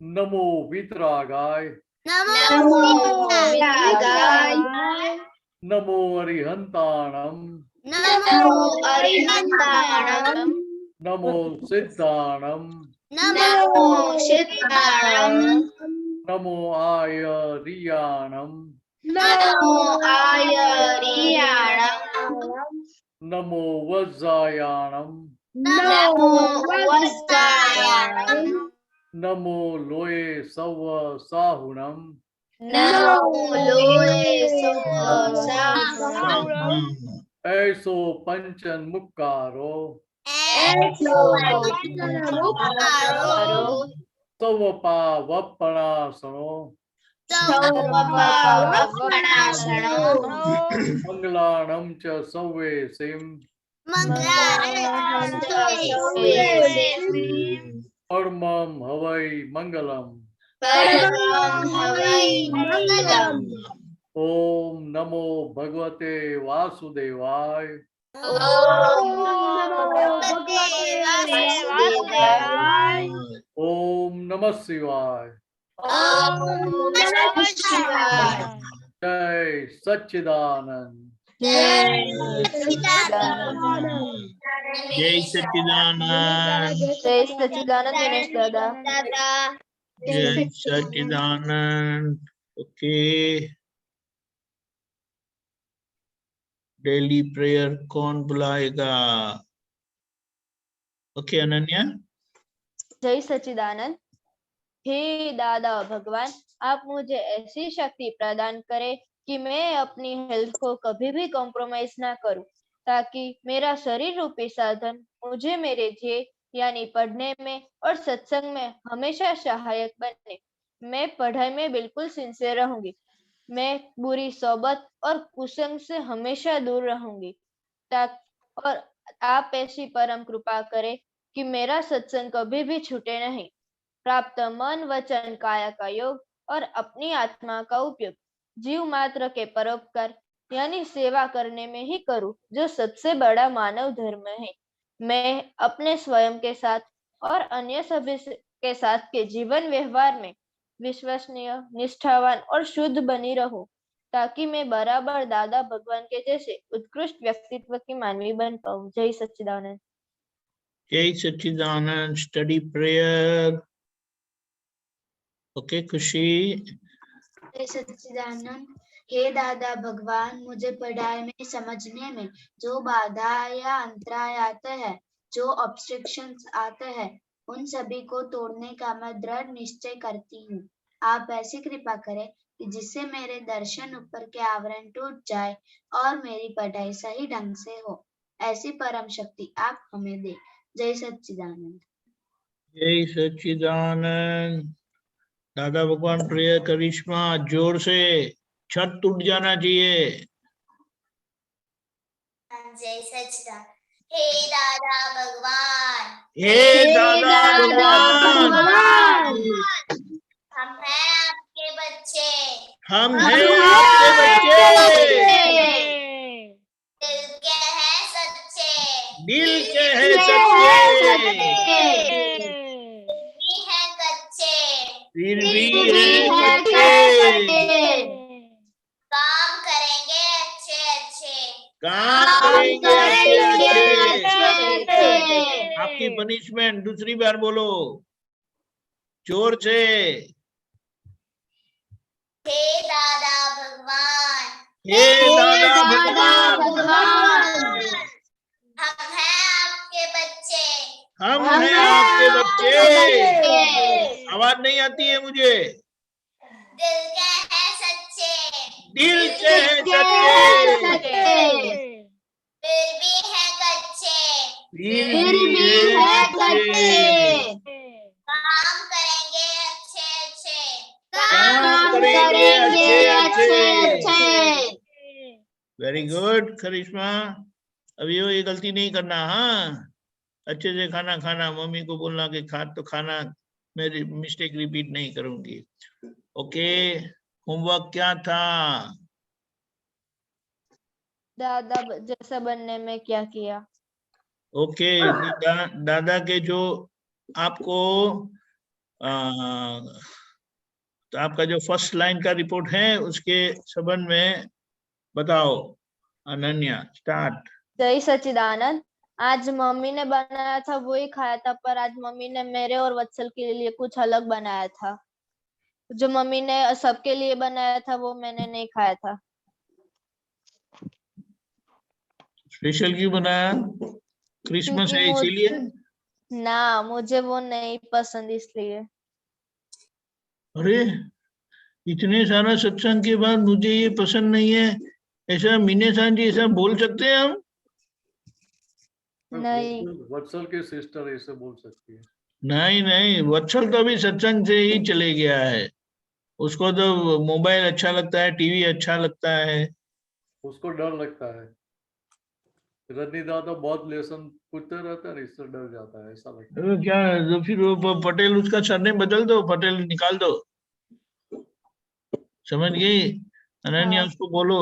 नमो वीतरागाय, नमो वीतरागाय, नमो अरिहंताणम, नमो अरिहंताणम, नमो सिद्धाणम, नमो सिद्धाणम, नमो आयरियाणम, नमो आयरियाणम, नमो वज्रायाणम, नमो वज्रायाणम, नमो लोये सव साहुणम, नमो लोये साहुणम, ऐसो पंचन मुक्कारो, ऐसो मुक्कारो, सवपावपणासनो, सवपावपणासनो, मंगलाणं च सव्वेसिं, मंगलाणं च सव्वेसिं, परमं हवै मंगलम्। परमं हवै मंगलम्। ओम नमो भगवते वासुदेवाय, ओम नमो भगवते वासुदेवाय, ओम नमः शिवाय। ओम नमः शिवाय। जय सच्चिदानंद। जय सच्चिदानंद। जय सच्चिदानंद। जय सच्चिदानंद दिनेश दादा। जय सच्चिदानंद। ओके, डेली प्रेयर कौन बुलाएगा? ओके अनन्या। जय सच्चिदानंद। हे दादा भगवान, आप मुझे ऐसी शक्ति प्रदान करें कि मैं अपनी हेल्थ को कभी भी कॉम्प्रोमाइज ना करूं, ताकि मेरा शरीर रूपी साधन मुझे मेरे ध्येय यानी पढ़ने में और सत्संग में हमेशा सहायक बने। मैं पढ़ाई में बिल्कुल सिंसियर रहूंगी। मैं बुरी सोबत और कुसंग से हमेशा दूर रहूंगी। और आप ऐसी परम कृपा करें कि मेरा सत्संग कभी भी छूटे नहीं। प्राप्त मन वचन काया का योग और अपनी आत्मा का उपयोग जीव मात्र के परोपकार यानी सेवा करने में ही करूं, जो सबसे बड़ा मानव धर्म है। मैं अपने स्वयं के साथ और अन्य सभी के साथ के जीवन व्यवहार में विश्वसनीय, निष्ठावान और शुद्ध बनी रहूं, ताकि मैं बराबर दादा भगवान के जैसे उत्कृष्ट व्यक्तित्व की मानवी बन पाऊं। जय सच्चिदानंद। जय सच्चिदानंद। Study prayer. ओके खुशी। जय सच्चिदानंद। हे दादा भगवान, मुझे पढ़ाई में समझने में जो बाधा या अंतराय आते हैं, जो ऑब्स्ट्रक्शंस आते हैं, उन सभी को तोड़ने का मैं दृढ़ निश्चय करती हूँ। आप ऐसी कृपा करें कि जिससे मेरे दर्शन ऊपर के आवरण टूट जाए और मेरी पढ़ाई सही ढंग से हो। ऐसी परम शक्ति आप हमें दे। जय सच्चिदानंद। जय सच्चिदानंद। दादा भगवान प्रेयर करिश्मा जोर से, छत टूट जाना चाहिए। जय सच्चिदानंद। हे दादा भगवान, हे दादा भगवान, हम हैं आपके बच्चे, हम हैं आपके बच्चे, दिल के हैं सच्चे, दिल के हैं सच्चे, भी हैं कच्चे, फिर भी हैं सच्चे, काम करेंगे अच्छे अच्छे, काम करेंगे अच्छे अच्छे। आपकी पनिशमेंट दूसरी बार बोलो जोर से। हे दादा भगवान, हे दादा भगवान, हम हैं आपके बच्चे, हम हैं आपके बच्चे। आवाज नहीं आती है मुझे। दिल के हैं सच्चे, दिल के हैं सच्चे, फिर भी हैं कच्चे, फिर भी हैं कच्चे। काम करेंगे अच्छे अच्छे, काम करेंगे अच्छे अच्छे। वेरी गुड करिश्मा। अभी वो ये गलती नहीं करना। हाँ, अच्छे से खाना खाना। मम्मी को बोलना कि खा तो खाना, मेरी मिस्टेक रिपीट नहीं करूंगी। ओके, होमवर्क क्या था? दादा जैसा बनने में क्या किया? ओके, दादा के जो आपको तो आपका जो फर्स्ट लाइन का रिपोर्ट है उसके संबंध में बताओ। अनन्या स्टार्ट। जय सच्चिदानंद। आज मम्मी ने बनाया था वही खाया था, पर आज मम्मी ने मेरे और वत्सल के लिए कुछ अलग बनाया था। जो मम्मी ने सबके लिए बनाया था वो मैंने नहीं खाया था। स्पेशल क्यों बनाया? क्रिसमस है क्योंकि इसीलिए? ना, मुझे वो नहीं पसंद इसलिए। अरे, इतने सारा सत्संग के बाद मुझे ये पसंद नहीं है, ऐसा मीने सान जी ऐसा बोल सकते हैं हम? नहीं। वत्सल की सिस्टर ऐसे बोल सकती है। नहीं नहीं, वत्सल तो अभी सत्संग से ही चले गया है। उसको तो मोबाइल अच्छा लगता है, टीवी अच्छा लगता है। उसको डर लगता है। रजनी दादा बहुत लेसन पूछते रहता है, इससे डर जाता है, ऐसा लगता है। तो क्या, तो फिर वो पटेल उसका सरनेम बदल दो, पटेल निकाल दो। समझ गई अनन्या? हाँ। उसको बोलो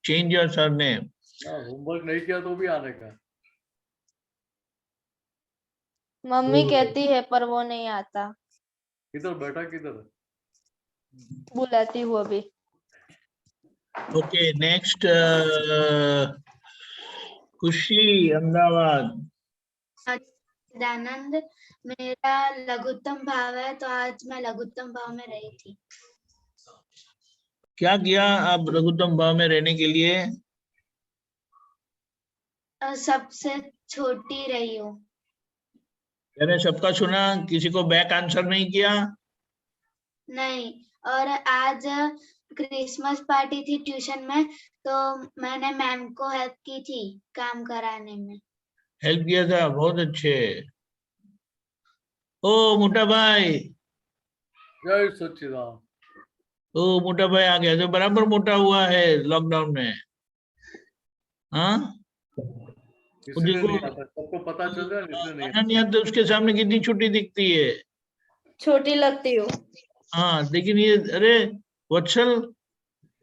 चेंज योर सरनेम। होमवर्क नहीं किया तो भी आने का। मम्मी कहती है पर वो नहीं आता। किधर बैठा, किधर? बुलाती हूँ अभी। ओके, नेक्स्ट खुशी अहमदाबाद। सच्चिदानंद, मेरा लघुत्तम भाव है तो आज मैं लघुत्तम भाव में रही थी। क्या किया आप लघुत्तम भाव में रहने के लिए? सबसे छोटी रही हूँ। मैंने सबका सुना, किसी को बैक आंसर नहीं किया? नहीं, और आज क्रिसमस पार्टी थी ट्यूशन में तो मैंने मैम को हेल्प की थी काम कराने में। हेल्प किया था, बहुत अच्छे। ओ मोटा भाई, जय सच्चिदानंद। ओ मोटा भाई आ गया, तो बराबर मोटा हुआ है लॉकडाउन में। हाँ, इसलिए देखो नहीं आता, सबको पता चल जाए इसलिए नहीं आता। अनन्या तो उसके सामने कितनी छोटी दिखती है। छोटी लगती हूँ। हाँ, लेकिन ये, अरे वत्सल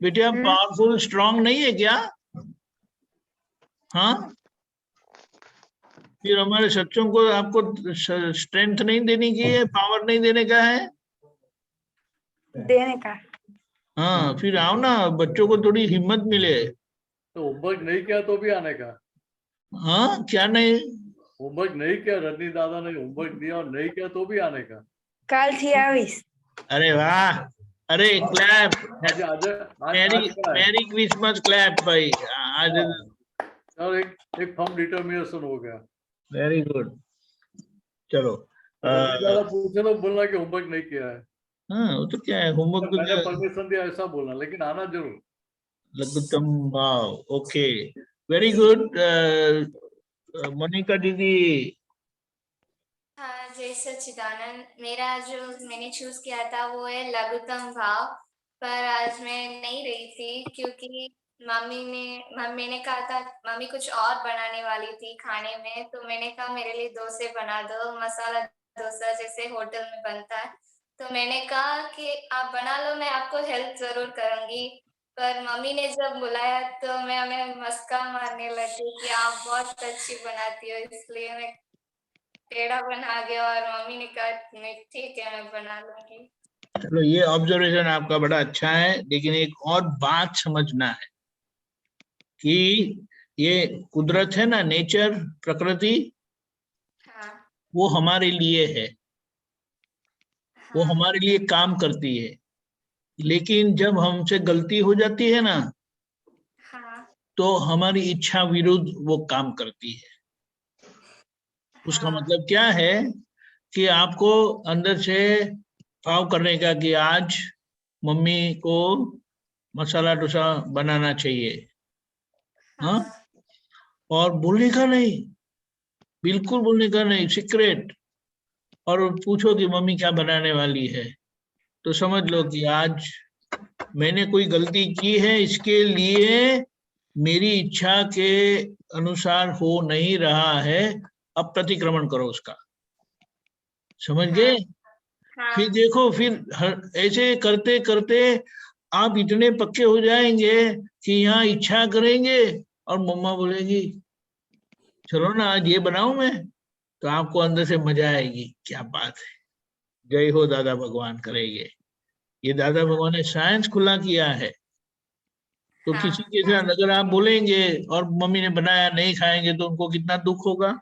बेटा, पावरफुल स्ट्रांग नहीं है क्या? हाँ, फिर हमारे सच्चों को आपको स्ट्रेंथ नहीं देने की है, पावर नहीं देने का है? देने का। हाँ, फिर आओ ना, बच्चों को थोड़ी हिम्मत मिले। तो होमवर्क नहीं किया तो भी आने का। हाँ, क्या नहीं? होमवर्क नहीं किया, रजनी दादा ने होमवर्क दिया और नहीं किया तो भी आने का। काल थी आवीस। अरे वाह, अरे क्लैप। आज आज आज मैरी आज क्या है? मैरी क्रिसमस क्लैप भाई आज। और एक फर्म डिटर्मिनेशन हो गया। Very good. चलो रजनी दादा पूछे तो बोलना कि होमवर्क नहीं किया है। हाँ, वो तो क्या है, होमवर्क मैंने तो परमिशन दिया ऐसा बोलना, लेकिन आना जरूर। लघुत्तम भाव। Okay, very good. मोनिका दीदी। हाँ, जय सच्चिदानंद। मेरा जो मैंने चूज किया था वो है लघुत्तम भाव, पर आज मैं नहीं रही थी क्योंकि मम्मी ने कहा था, मम्मी कुछ और बनाने वाली थी खाने में, तो मैंने कहा मेरे लिए डोसे बना दो, मसाला डोसा जैसे होटल में बनता है। तो मैंने कहा कि आप बना लो, मैं आपको हेल्प जरूर करूंगी। पर मम्मी ने जब बुलाया तो मैं हमें मस्का मारने लगी कि आप बहुत अच्छी बनाती हो, इसलिए मैं टेढ़ा बना गया और मम्मी ने कहा नहीं ठीक है मैं बना लूंगी। चलो, ये ऑब्जर्वेशन आपका बड़ा अच्छा है, लेकिन एक और बात समझना है कि ये कुदरत है ना, नेचर, प्रकृति, हाँ वो हमारे लिए है, वो हाँ हमारे लिए काम करती है। लेकिन जब हमसे गलती हो जाती है ना, हाँ तो हमारी इच्छा विरुद्ध वो काम करती है। उसका हाँ मतलब क्या है कि आपको अंदर से भाव करने का कि आज मम्मी को मसाला डोसा बनाना चाहिए। हाँ, हाँ और बोलने का नहीं, बिल्कुल बोलने का नहीं, सीक्रेट। और पूछो कि मम्मी क्या बनाने वाली है, तो समझ लो कि आज मैंने कोई गलती की है, इसके लिए मेरी इच्छा के अनुसार हो नहीं रहा है, अब प्रतिक्रमण करो उसका। समझ गए? हाँ फिर देखो, फिर ऐसे करते करते आप इतने पक्के हो जाएंगे कि यहाँ इच्छा करेंगे और मम्मा बोलेगी चलो ना आज ये बनाऊं मैं, तो आपको अंदर से मजा आएगी, क्या बात है, जय हो दादा भगवान करेंगे। ये दादा भगवान ने साइंस खुला किया है। तो हाँ। किसी के साथ अगर आप बोलेंगे और मम्मी ने बनाया नहीं खाएंगे तो उनको कितना दुख होगा,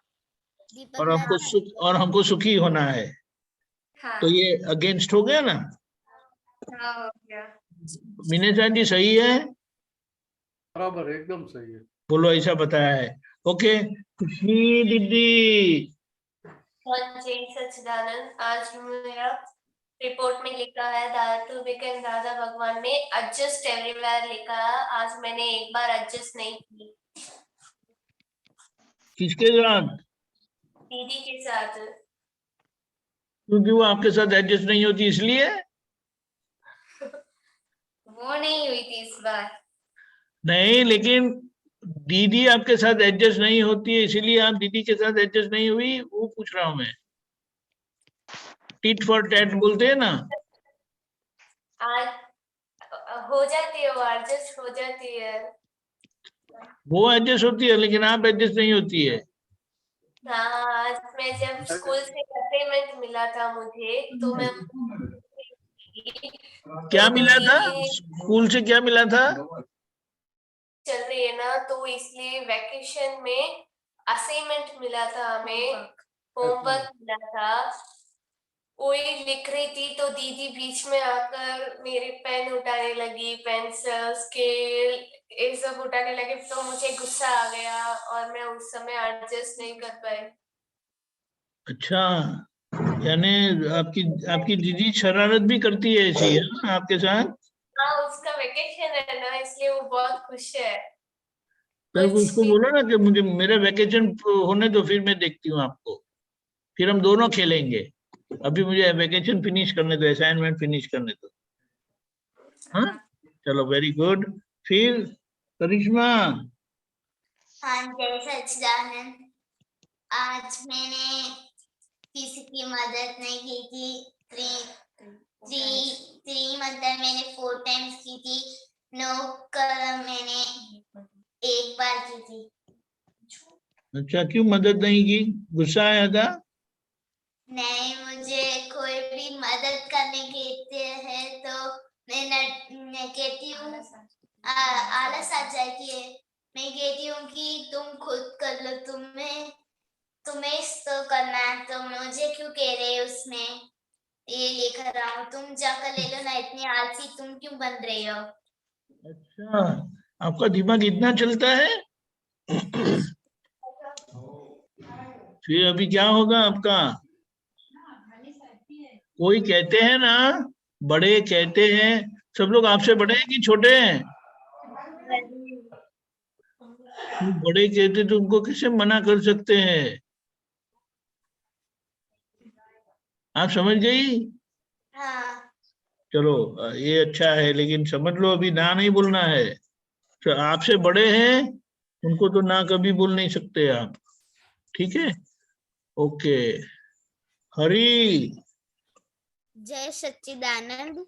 दीपक और हमको मैम, सुख और हमको सुखी होना है, हाँ। तो ये अगेंस्ट हो गया ना। हाँ, हो गया। मीनेश जी सही है, बराबर एकदम सही है। बोलो ऐसा बताया है। ओके खुशी दीदी, और जय सच्चिदानंद, आज मेरा रिपोर्ट में लिखा है दादा बिकन दादा भगवान ने एडजस्ट एवरीवेयर लिखा है। आज मैंने एक बार एडजस्ट नहीं की किसके साथ? दीदी के साथ। क्योंकि वो आपके साथ एडजस्ट नहीं होती इसलिए। वो नहीं हुई थी इस बार। नहीं, लेकिन दीदी आपके साथ एडजस्ट नहीं होती है इसीलिए आप दीदी के साथ एडजस्ट नहीं हुई, वो पूछ रहा हूं मैं। टिट फॉर टैट बोलते हैं ना। आज हो जाती है, वो एडजस्ट हो जाती है। वो एडजस्ट होती है लेकिन आप एडजस्ट नहीं होती है। हाँ, आज मैं जब स्कूल से असाइनमेंट मिला था मुझे, तो मैं क्या तो मिला था दीदी स्कूल से, क्या मिला था? चल रही है ना, तो इसलिए वैकेशन में असाइनमेंट मिला था हमें, होमवर्क मिला था, वही लिख रही थी। तो दीदी बीच में आकर मेरे पेन उठाने लगी, पेंसिल स्केल ये सब उठाने लगे, तो मुझे गुस्सा आ गया और मैं उस समय एडजस्ट नहीं कर पाई। अच्छा, यानी आपकी आपकी दीदी शरारत भी करती है ऐसी, है ना आपके साथ? हाँ, उसका वेकेशन है ना, इसलिए वो बहुत खुश है। तो कुछ उसको भी बोलो ना कि मुझे मेरे वेकेशन होने दो, फिर मैं देखती हूँ आपको, फिर हम दोनों खेलेंगे। अभी मुझे वेकेशन फिनिश करने दो, असाइनमेंट फिनिश करने दो। हाँ चलो, वेरी गुड। फिर करिश्मा, हाँ जय सच्चिदानंद। आज मैंने किसी की मदद नहीं की थी। थ्री मतलब मैंने 4 टाइम्स की थी। नो कलम मैंने एक बार की थी। अच्छा क्यों मदद नहीं की, गुस्सा आया था? नहीं, मुझे कोई भी मदद करने कहते हैं तो मैं कहती हूँ, आलस आ जाती है। मैं कहती हूँ कि तुम खुद कर लो, तुम्हें तो करना है, तो मुझे क्यों कह रहे हो उसमें, ये लेकर आओ, तुम जाकर ले लो ना, इतनी आलसी तुम क्यों बन रहे हो। अच्छा, आपका दिमाग इतना चलता है। फिर अभी क्या होगा आपका? कोई कहते हैं ना, बड़े कहते हैं, सब लोग आपसे बड़े हैं कि छोटे हैं? वो बड़े कहते तो उनको कैसे मना कर सकते हैं? आप समझ गई? हाँ चलो ये अच्छा है, लेकिन समझ लो अभी ना नहीं बोलना है। तो आपसे बड़े हैं, उनको तो ना कभी बोल नहीं सकते आप, ठीक है? ओके। हरी, जय सच्चिदानंद।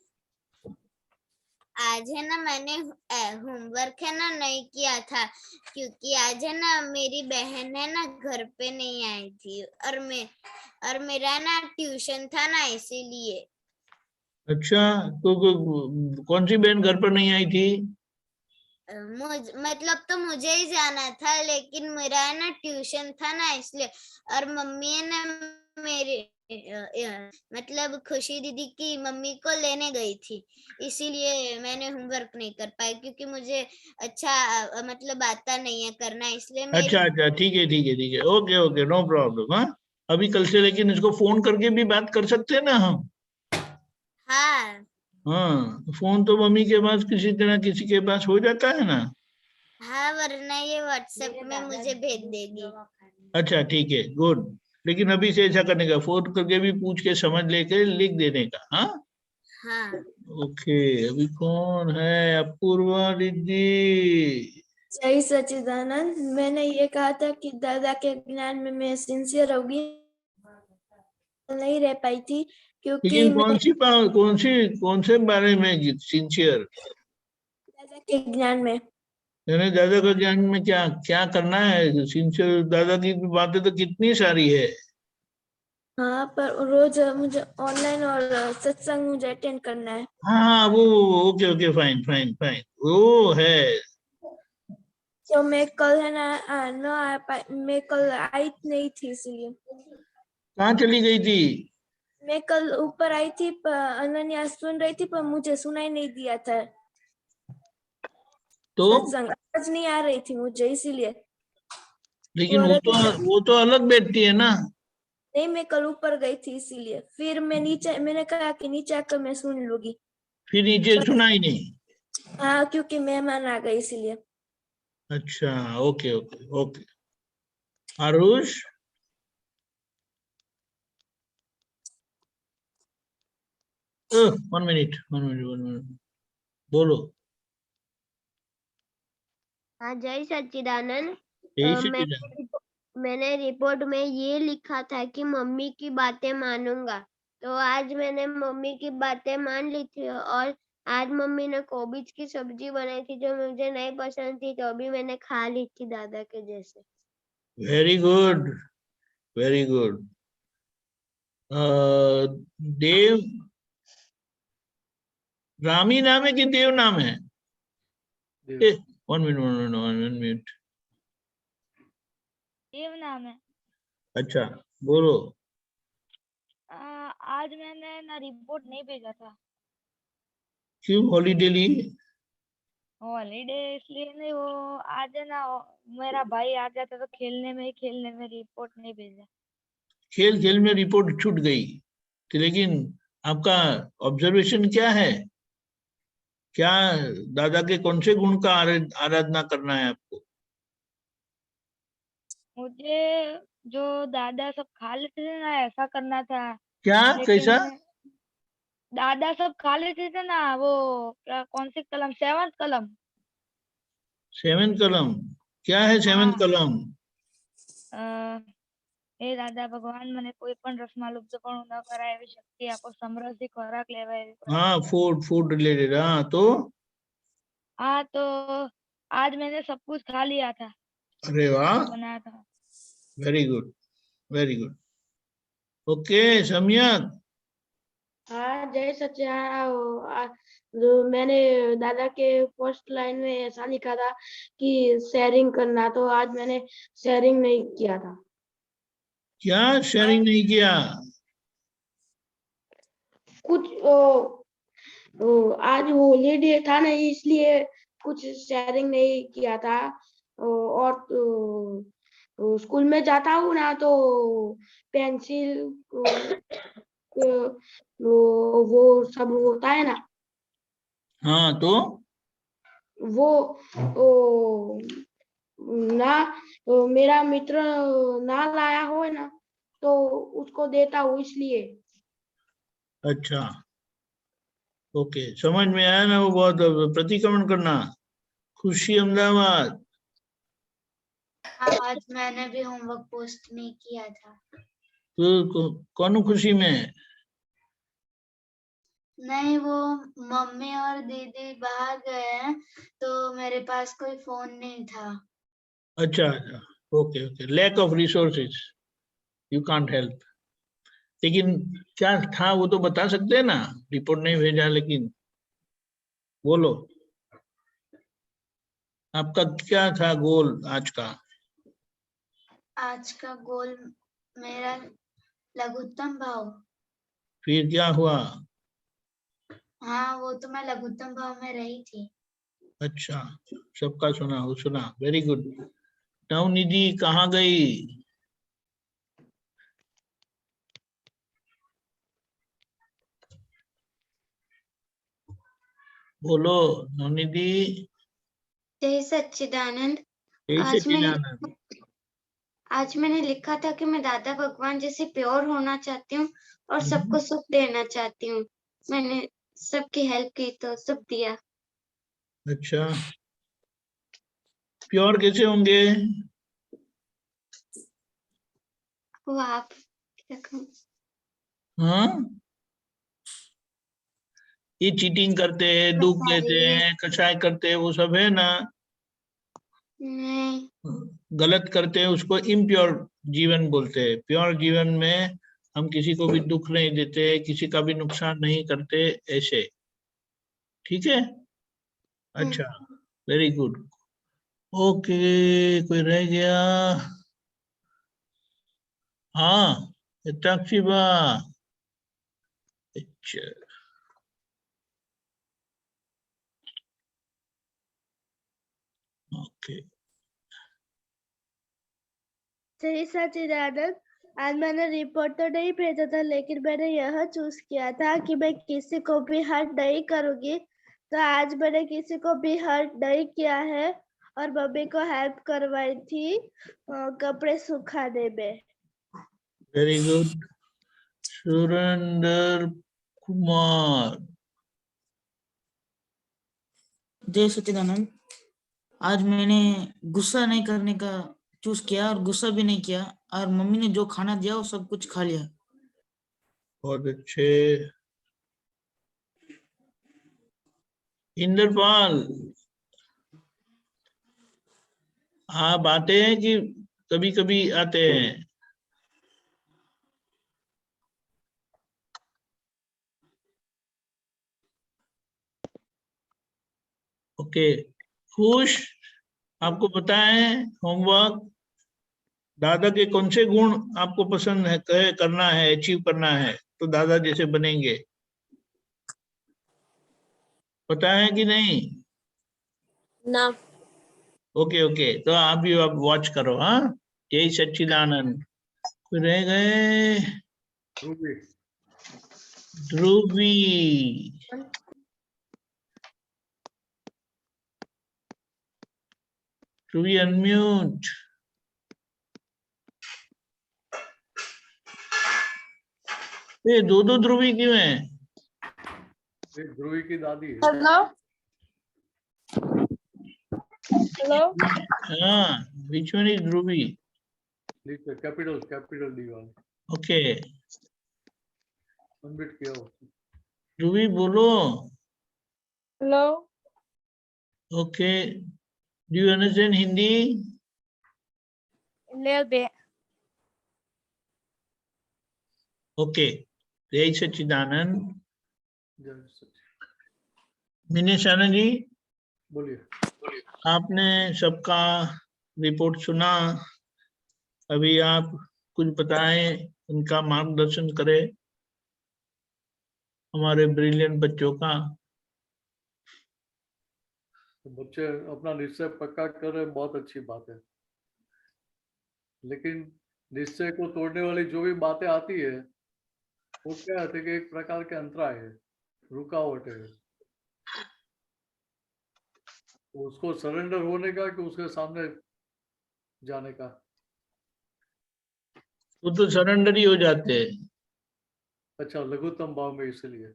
आज है ना मैंने होमवर्क है ना नहीं किया था, क्योंकि आज है ना मेरी बहन है ना घर पे नहीं आई थी, और मेरा ना ट्यूशन था ना, इसीलिए। अच्छा तो कौन सी बहन घर पर नहीं आई थी? मतलब तो मुझे ही जाना था, लेकिन मेरा है ना ट्यूशन था ना, इसलिए। और मम्मी है ना मेरी मतलब खुशी दीदी की मम्मी को लेने गई थी, इसीलिए मैंने होमवर्क नहीं कर पाई, क्योंकि मुझे अच्छा मतलब आता नहीं है करना, इसलिए मेरी। अच्छा अच्छा, ठीक है ठीक है ठीक है, ओके ओके, नो प्रॉब्लम। हाँ अभी कल से लेकिन इसको फोन करके भी बात कर सकते हैं ना हम? हाँ हाँ, फोन तो मम्मी के पास किसी तरह किसी के पास हो जाता है ना। हाँ, वरना ये व्हाट्सएप में मुझे भेज देगी। अच्छा ठीक है, गुड। लेकिन अभी से ऐसा करने का, फोन करके भी पूछ के समझ लेके लिख देने का। हाँ हाँ ओके। अभी कौन है? अपूर्वा दीदी। जय सच्चिदानंद। मैंने ये कहा था कि दादा के ज्ञान में मैं सिंसियर होगी, नहीं रह पाई थी, क्योंकि लेकिन मैं कौन से बारे में सिंसियर? दादा के ज्ञान में यानी दादा का ज्ञान में क्या क्या करना है? सिंसियर दादा की बातें तो कितनी सारी है। हाँ, पर रोज मुझे ऑनलाइन और सत्संग मुझे अटेंड करना है। हाँ वो okay okay fine fine fine वो है। तो मैं कल है ना न आ पाई, मैं कल आई नहीं थी इसलिए। कहाँ चली गई थी? मैं कल ऊपर आई थी पर अनन्या सुन रही थी पर मुझे सुनाई नहीं दिया था तो सत्संग, आवाज नहीं आ रही थी मुझे इसीलिए। लेकिन और वो तो अलग बैठती है ना। नहीं, मैं कल ऊपर गई थी इसीलिए। फिर मैंने कहा कि नीचे आकर मैं सुन लूंगी। फिर नीचे सुना ही नहीं। हाँ, क्योंकि मेहमान आ गए इसीलिए। अच्छा okay okay okay. Aarush one minute one minute one minute बोलो। हाँ, जय सच्चिदानंद। यही अ, से मैं मैंने रिपोर्ट में ये लिखा था कि मम्मी की बातें मानूंगा, तो आज मैंने मम्मी की बातें मान ली थी। और आज मम्मी ने कोबीज की सब्जी बनाई थी जो मुझे नहीं पसंद थी, तो अभी मैंने खा ली थी दादा के जैसे। Very good very good. Dev Rami नाम है कि देव नाम है? Dev. One minute one minute one minute. Dev नाम है। अच्छा बोलो। आज मैंने ना रिपोर्ट नहीं भेजा था। क्यों हॉलीडे ली? हॉलीडे इसलिए नहीं, वो आज है ना मेरा भाई आ जाता तो खेलने में रिपोर्ट नहीं भेजा। खेल खेल में रिपोर्ट छूट गई तो लेकिन आपका ऑब्जर्वेशन क्या है? क्या दादा के कौन से गुण का आराधना करना है आपको? मुझे जो दादा सब खा लेते थे ना ऐसा करना था। क्या कैसा? लेकिन दादा सब खा लेते थे ना, वो कौन सी कलम, 7th कलम। सेवन कलम? क्या है सेवन हाँ। कलम? હે દાદા ભગવાન મને કોઈ પણ રસમાં લુપ્તપણું ન કરાય એવી શક્તિ આપો, સમૃદ્ધિ ખોરાક લેવાય એવી પ્રાર્થના। हाँ फूड रिलेटेड। हाँ तो हाँ, तो आज मैंने सब कुछ खा लिया था अरे वाह जो बनाया था। Very good very good. Okay सम्यक। हाँ, जय सच्चिदानंद। मैंने दादा के फर्स्ट लाइन में ऐसा लिखा था कि शेयरिंग करना, तो आज मैंने शेयरिंग नहीं किया था। क्या शेयरिंग नहीं किया? कुछ आज हॉलीडे था ना इसलिए कुछ शेयरिंग नहीं किया था। और स्कूल में जाता हूँ ना तो पेंसिल वो सब होता है ना, हाँ तो वो ना मेरा मित्र ना लाया हो ना तो उसको देता हूँ इसलिए। अच्छा ओके समझ में आया ना। वो बहुत प्रतिक्रमण करना। खुशी अहमदाबाद। हाँ, आज मैंने भी होमवर्क पोस्ट नहीं किया था। तो कौन खुशी में? नहीं, वो मम्मी और दीदी बाहर गए हैं तो मेरे पास कोई फोन नहीं था। अच्छा अच्छा okay okay. Lack of resources you can't help. लेकिन क्या था वो तो बता सकते हैं ना। रिपोर्ट नहीं भेजा लेकिन बोलो आपका क्या था गोल आज का? आज का गोल मेरा लघुत्तम भाव। फिर क्या हुआ? हाँ, वो तो मैं लघुत्तम भाव में रही थी। अच्छा सबका सुना वेरी गुड। नवनिधि कहाँ गई? बोलो नवनिधि। जय सच्चिदानंद। कैसे आज मैंने चिल्लाना? आज मैंने लिखा था कि मैं दादा भगवान जैसे प्योर होना चाहती हूँ और सबको सुख देना चाहती हूँ। मैंने सबकी हेल्प की तो सब दिया। अच्छा प्योर कैसे होंगे? वो आप रखो। हाँ ये चीटिंग करते हैं, दुख देते हैं, कषाय करते हैं, वो सब है ना। नहीं। गलत करते हैं उसको इम्प्योर जीवन बोलते हैं। प्योर जीवन में हम किसी को भी दुख नहीं देते, किसी का भी नुकसान नहीं करते, ऐसे। ठीक है, अच्छा, वेरी गुड। ओके, कोई रह गया? हाँ, तक्षिबा। अच्छा, ओके। जय सच्चिदानंद। आज मैंने रिपोर्ट तो नहीं भेजा था, लेकिन मैंने यह चूज किया था कि मैं किसी को भी हर्ट नहीं करूंगी। तो आज मैंने किसी को भी हर्ट नहीं किया है और मम्मी को हेल्प करवाई थी कपड़े सुखाने में। Very good. सुरेंद्र कुमार। जय सच्चिदानंद। आज मैंने गुस्सा नहीं करने का चूज किया और गुस्सा भी नहीं किया, और मम्मी ने जो खाना दिया वो सब कुछ खा लिया। बहुत अच्छे। इंद्रपाल, आप आते हैं कि कभी कभी आते हैं? ओके। खुश, आपको पता है होमवर्क दादा के कौन से गुण आपको पसंद है, करना है, अचीव करना है तो दादा जैसे बनेंगे, पता है कि नहीं? ना। ओके ओके, तो आप भी आप वॉच करो। हाँ, यही सच्चिदानंद। कोई रह गए? ध्रुवी। ध्रुवी। ध्रुवी अनम्यूट। ये दो ध्रुवी क्यों है? ये ध्रुवी की दादी है। Hello hello. हाँ, which one is ध्रुवी? नीचे कैपिटल डी वाला ओके, अनम्यूट किया हो। ध्रुवी बोलो। Hello. Okay, do you understand Hindi? little bit. Okay, जय सच्चिदानंद। जय सच्चिदानंद। मिनेशाना जी, बोलिए। आपने सबका रिपोर्ट सुना, अभी आप कुछ बताएं, उनका मार्गदर्शन करें हमारे ब्रिलियंट बच्चों का। तो बच्चे अपना निश्चय पक्का कर रहे, बहुत अच्छी बात है, लेकिन निश्चय को तोड़ने वाली जो भी बातें आती है वो क्या है कि एक प्रकार के अंतराय है, रुकावट है। उसको सरेंडर होने का कि उसके सामने जाने का? वो तो सरेंडर ही हो जाते हैं। अच्छा, लघुत्तम भाव में, इसलिए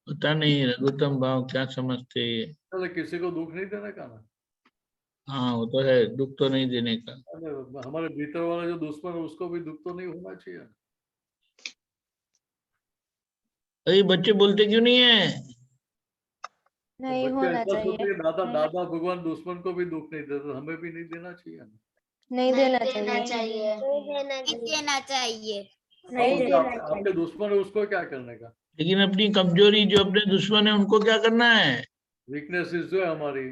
पता नहीं लघुत्तम भाव क्या समझते हैं। चलो, किसी को दुख नहीं देने का ना। हाँ, वो तो है, दुख तो नहीं देने का। अरे हमारे भीतर वाला जो दुश्मन है उसको भी दुख तो नहीं होना चाहिए। अरे बच्चे बोलते क्यों नहीं है? नहीं बच्चे होना ऐसा सोचते चाहिए, हैं, दादा भगवान दुश्मन को भी दुख नहीं देते, हमें भी नहीं देना चाहिए ना। नहीं देना देना चाहिए। चाहिए। देना चाहिए। नहीं देना आपके दुश्मन है उसको क्या करने का? लेकिन अपनी कमजोरी, जो अपने दुश्मन है उनको क्या करना है? वीकनेसेस जो है हमारी,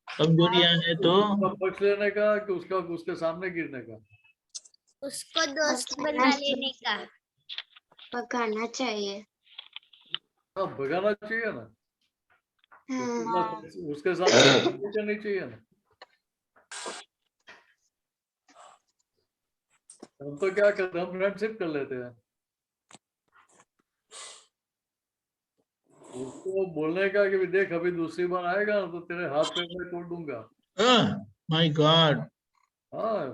कमजोरियां है तो उसका पक्ष लेने का कि उसके सामने गिरने का? उसको दोस्त बना लेने का। पकाना चाहिए। हाँ, भगाना चाहिए ना। हाँ। उसके साथ करनी चाहिए ना। हम तो क्या करते हैं, हम फ्रेंडशिप कर लेते हैं। उसको बोलने का कि देख अभी दूसरी बार आएगा ना तो तेरे हाथ पे मैं तोड़ दूंगा। माय गॉड, हाँ,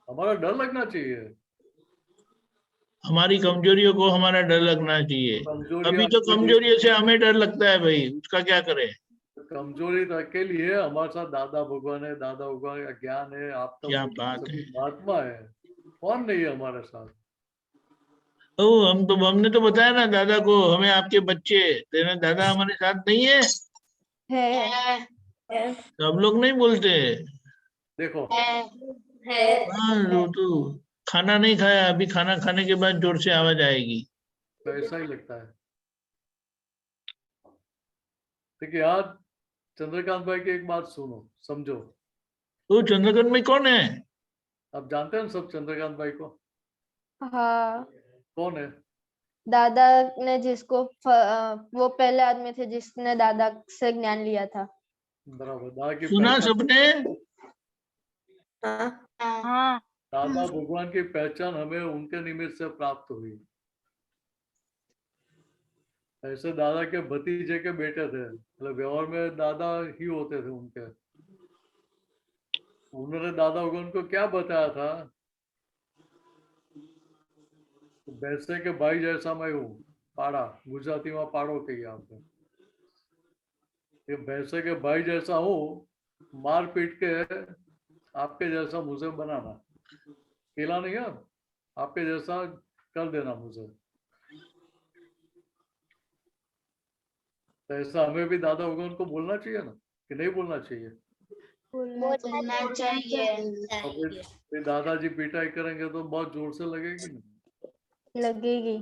हमारा डर लगना चाहिए। हमारी कमजोरियों को हमारा डर लगना चाहिए। अभी तो कमजोरी कमजोरियों से हमें डर लगता है भाई, उसका क्या करें? कमजोरी तो अकेली है, हमारे साथ दादा भगवान है, दादा भगवान का ज्ञान है, आप तो क्या बात है। महात्मा है, कौन नहीं है हमारे साथ? ओ, हमने तो बताया ना दादा को, हमें आपके बच्चे तेरे दादा हमारे साथ नहीं है, है सब लोग नहीं बोलते। देखो हाँ वो तो खाना नहीं खाया, अभी खाना खाने के बाद जोर से आवाज आएगी। तो ऐसा ही लगता है। देखिए यार, चंद्रकांत भाई की एक बात सुनो, समझो। तो चंद्रकांत में कौन है? आप जानते हैं ना सब चंद्रकांत भाई को? हाँ, कौन है? दादा ने वो पहले आदमी थे जिसने दादा से ज्ञान लिया था। बराबर, दादा की सुना पहचान, सबने? हाँ, दादा भगवान की पहचान हमें उनके निमित्त से प्राप्त हुई। ऐसे दादा के भतीजे के बेटे थे, मतलब व्यवहार में दादा ही होते थे उनके। उन्होंने दादा भगवान को क्या बताया था? वैसे के भाई जैसा मैं हूँ, पाड़ा, गुजराती में पाड़ो कही आपने। ये वैसे के भाई जैसा हूँ, मार पीट के आपके जैसा मुझे बनाना, केला नहीं है, आपके जैसा कर देना मुझे। तो ऐसा हमें भी दादा भगवान को बोलना चाहिए ना, कि नहीं बोलना चाहिए? बोलना चाहिए। और फिर दादाजी पिटाई करेंगे तो बहुत जोर से लगेगी ना। लगेगी।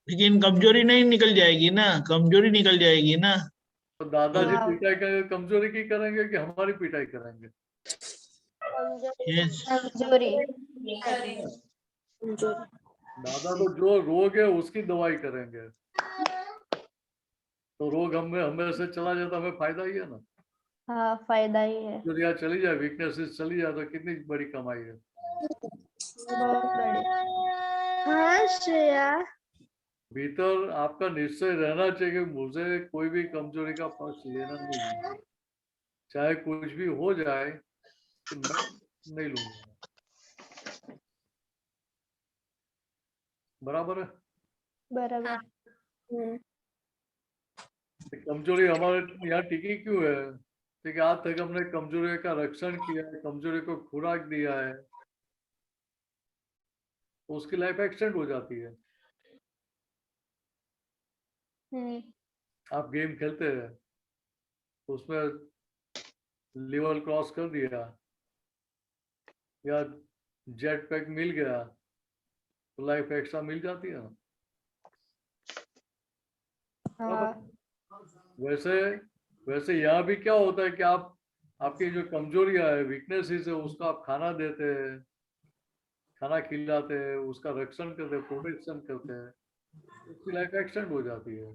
लेकिन कमजोरी नहीं निकल जाएगी ना, कमजोरी निकल जाएगी ना। तो दादाजी हाँ। पिटाई करेंगे, कमजोरी की करेंगे कि हमारी पिटाई करेंगे? यस। कमजोरी। दादा तो जो रोग है उसकी दवाई करेंगे। तो रोग हमें से चला जाए तो हमें फायदा ही है ना। हाँ, फायदा ही है। जो यहाँ चली जाए, वीकनेसेस चली जाए तो कितनी बड़ी कमाई है। बहुत बड़ी। हाँ श्रेया, भीतर आपका निश्चय रहना चाहिए कि मुझे कोई भी कमजोरी का पक्ष लेना नहीं है, चाहे कुछ भी हो जाए तो मैं नहीं लूंगा। बराबर है? बराबर। तो कमजोरी हमारे यहाँ टिकी क्यों है? क्योंकि आज तक हमने कमजोरी का रक्षण किया है, कमजोरी को खुराक दिया है, तो उसकी लाइफ एक्सटेंड हो जाती है। आप गेम खेलते हैं तो उसमें लेवल क्रॉस कर दिया या जेट पैक मिल गया तो लाइफ एक्स्ट्रा मिल जाती है ना। हाँ। वैसे वैसे यहाँ भी क्या होता है कि आप, आपकी जो कमजोरियां है, वीकनेसेस है, उसको आप खाना देते हैं, खाना खिलाते हैं, उसका रक्षण करते हैं, प्रोटेक्शन करते हैं, उसकी लाइफ एक्सटेंड हो जाती है।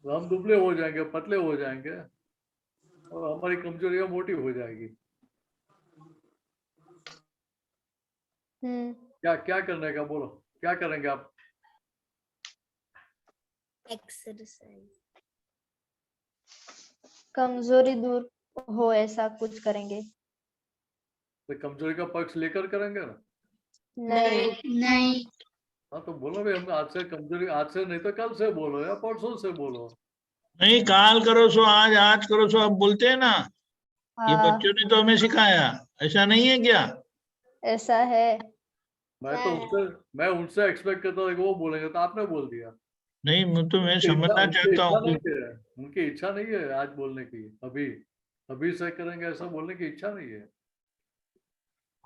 तो हम दुबले हो जाएंगे, पतले हो जाएंगे और हमारी कमजोरियां मोटी हो जाएगी। क्या क्या करने का बोलो, क्या करेंगे आप? एक्सरसाइज। कमजोरी दूर हो ऐसा कुछ करेंगे। तो कमजोरी का पक्ष लेकर करेंगे ना? नहीं। हाँ तो बोलो भाई, हम आज से कमजोरी, आज से नहीं तो कल से बोलो या परसों से बोलो। नहीं, काल करो सो आज, आज करो सो अब बोलते हैं ना। ये हाँ, बच्चों ने तो हमें सिखाया, ऐसा नहीं है क्या? ऐसा है। मैं उनसे एक्सपेक्ट करता था कि वो बोलेंगे, तो आपने बोल दिया। नहीं, तो मैं उनकी समझना चाहता इच्छा हूँ। नहीं है, उनकी इच्छा नहीं है आज बोलने की, अभी अभी से करेंगे ऐसा बोलने की इच्छा नहीं है,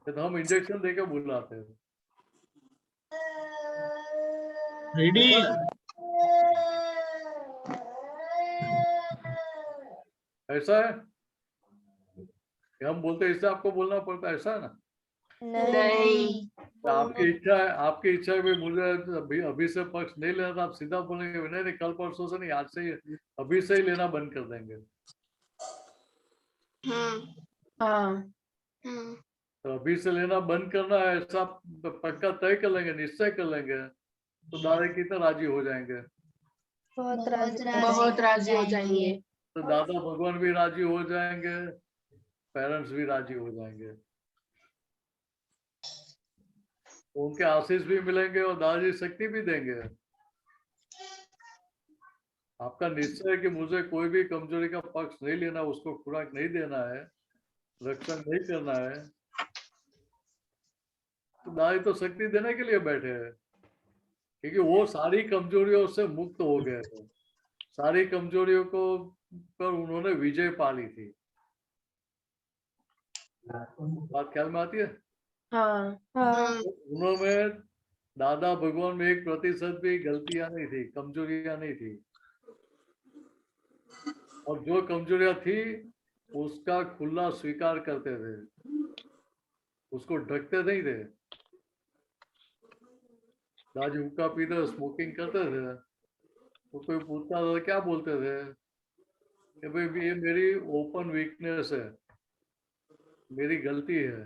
तो हम इंजेक्शन देकर बुलाते हैं। रेडी? ऐसा है कि हम बोलते हैं इससे आपको बोलना पड़ता है, ऐसा है ना? नहीं। तो आपकी इच्छा है, आपकी इच्छा है भाई मुझे अभी से पक्ष नहीं लेना, तो आप सीधा बोलेंगे नहीं नहीं, कल परसों से नहीं, आज से ही, अभी से ही लेना बंद कर देंगे। हाँ। तो अभी से लेना बंद करना है, ऐसा पक्का तय कर लेंगे, निश्चय कर लेंगे, तो दादा कितने राजी हो जाएंगे? बहुत राजी हो जाएंगे। तो दादा भगवान भी राजी हो जाएंगे, पेरेंट्स भी राजी हो जाएंगे, उनके आशीष भी मिलेंगे और दादाजी शक्ति भी देंगे। आपका निश्चय है कि मुझे कोई भी कमजोरी का पक्ष नहीं लेना, उसको खुराक नहीं देना है, रक्षण नहीं करना है, तो दादाजी तो शक्ति देने के लिए बैठे हैं, क्योंकि वो सारी कमजोरियों से मुक्त हो गए थे, सारी कमजोरियों को पर उन्होंने विजय पा ली थी। बात ख्याल में आती है? हाँ हाँ उन्होंने दादा भगवान में 1% भी गलतियां नहीं थी, कमजोरियां नहीं थी, और जो कमजोरियां थी उसका खुला स्वीकार करते थे, उसको ढकते नहीं थे। दादी हुक्का पीते, स्मोकिंग करते थे, तो कोई पूछता था क्या बोलते थे कि भाई ये मेरी ओपन वीकनेस है, मेरी गलती है,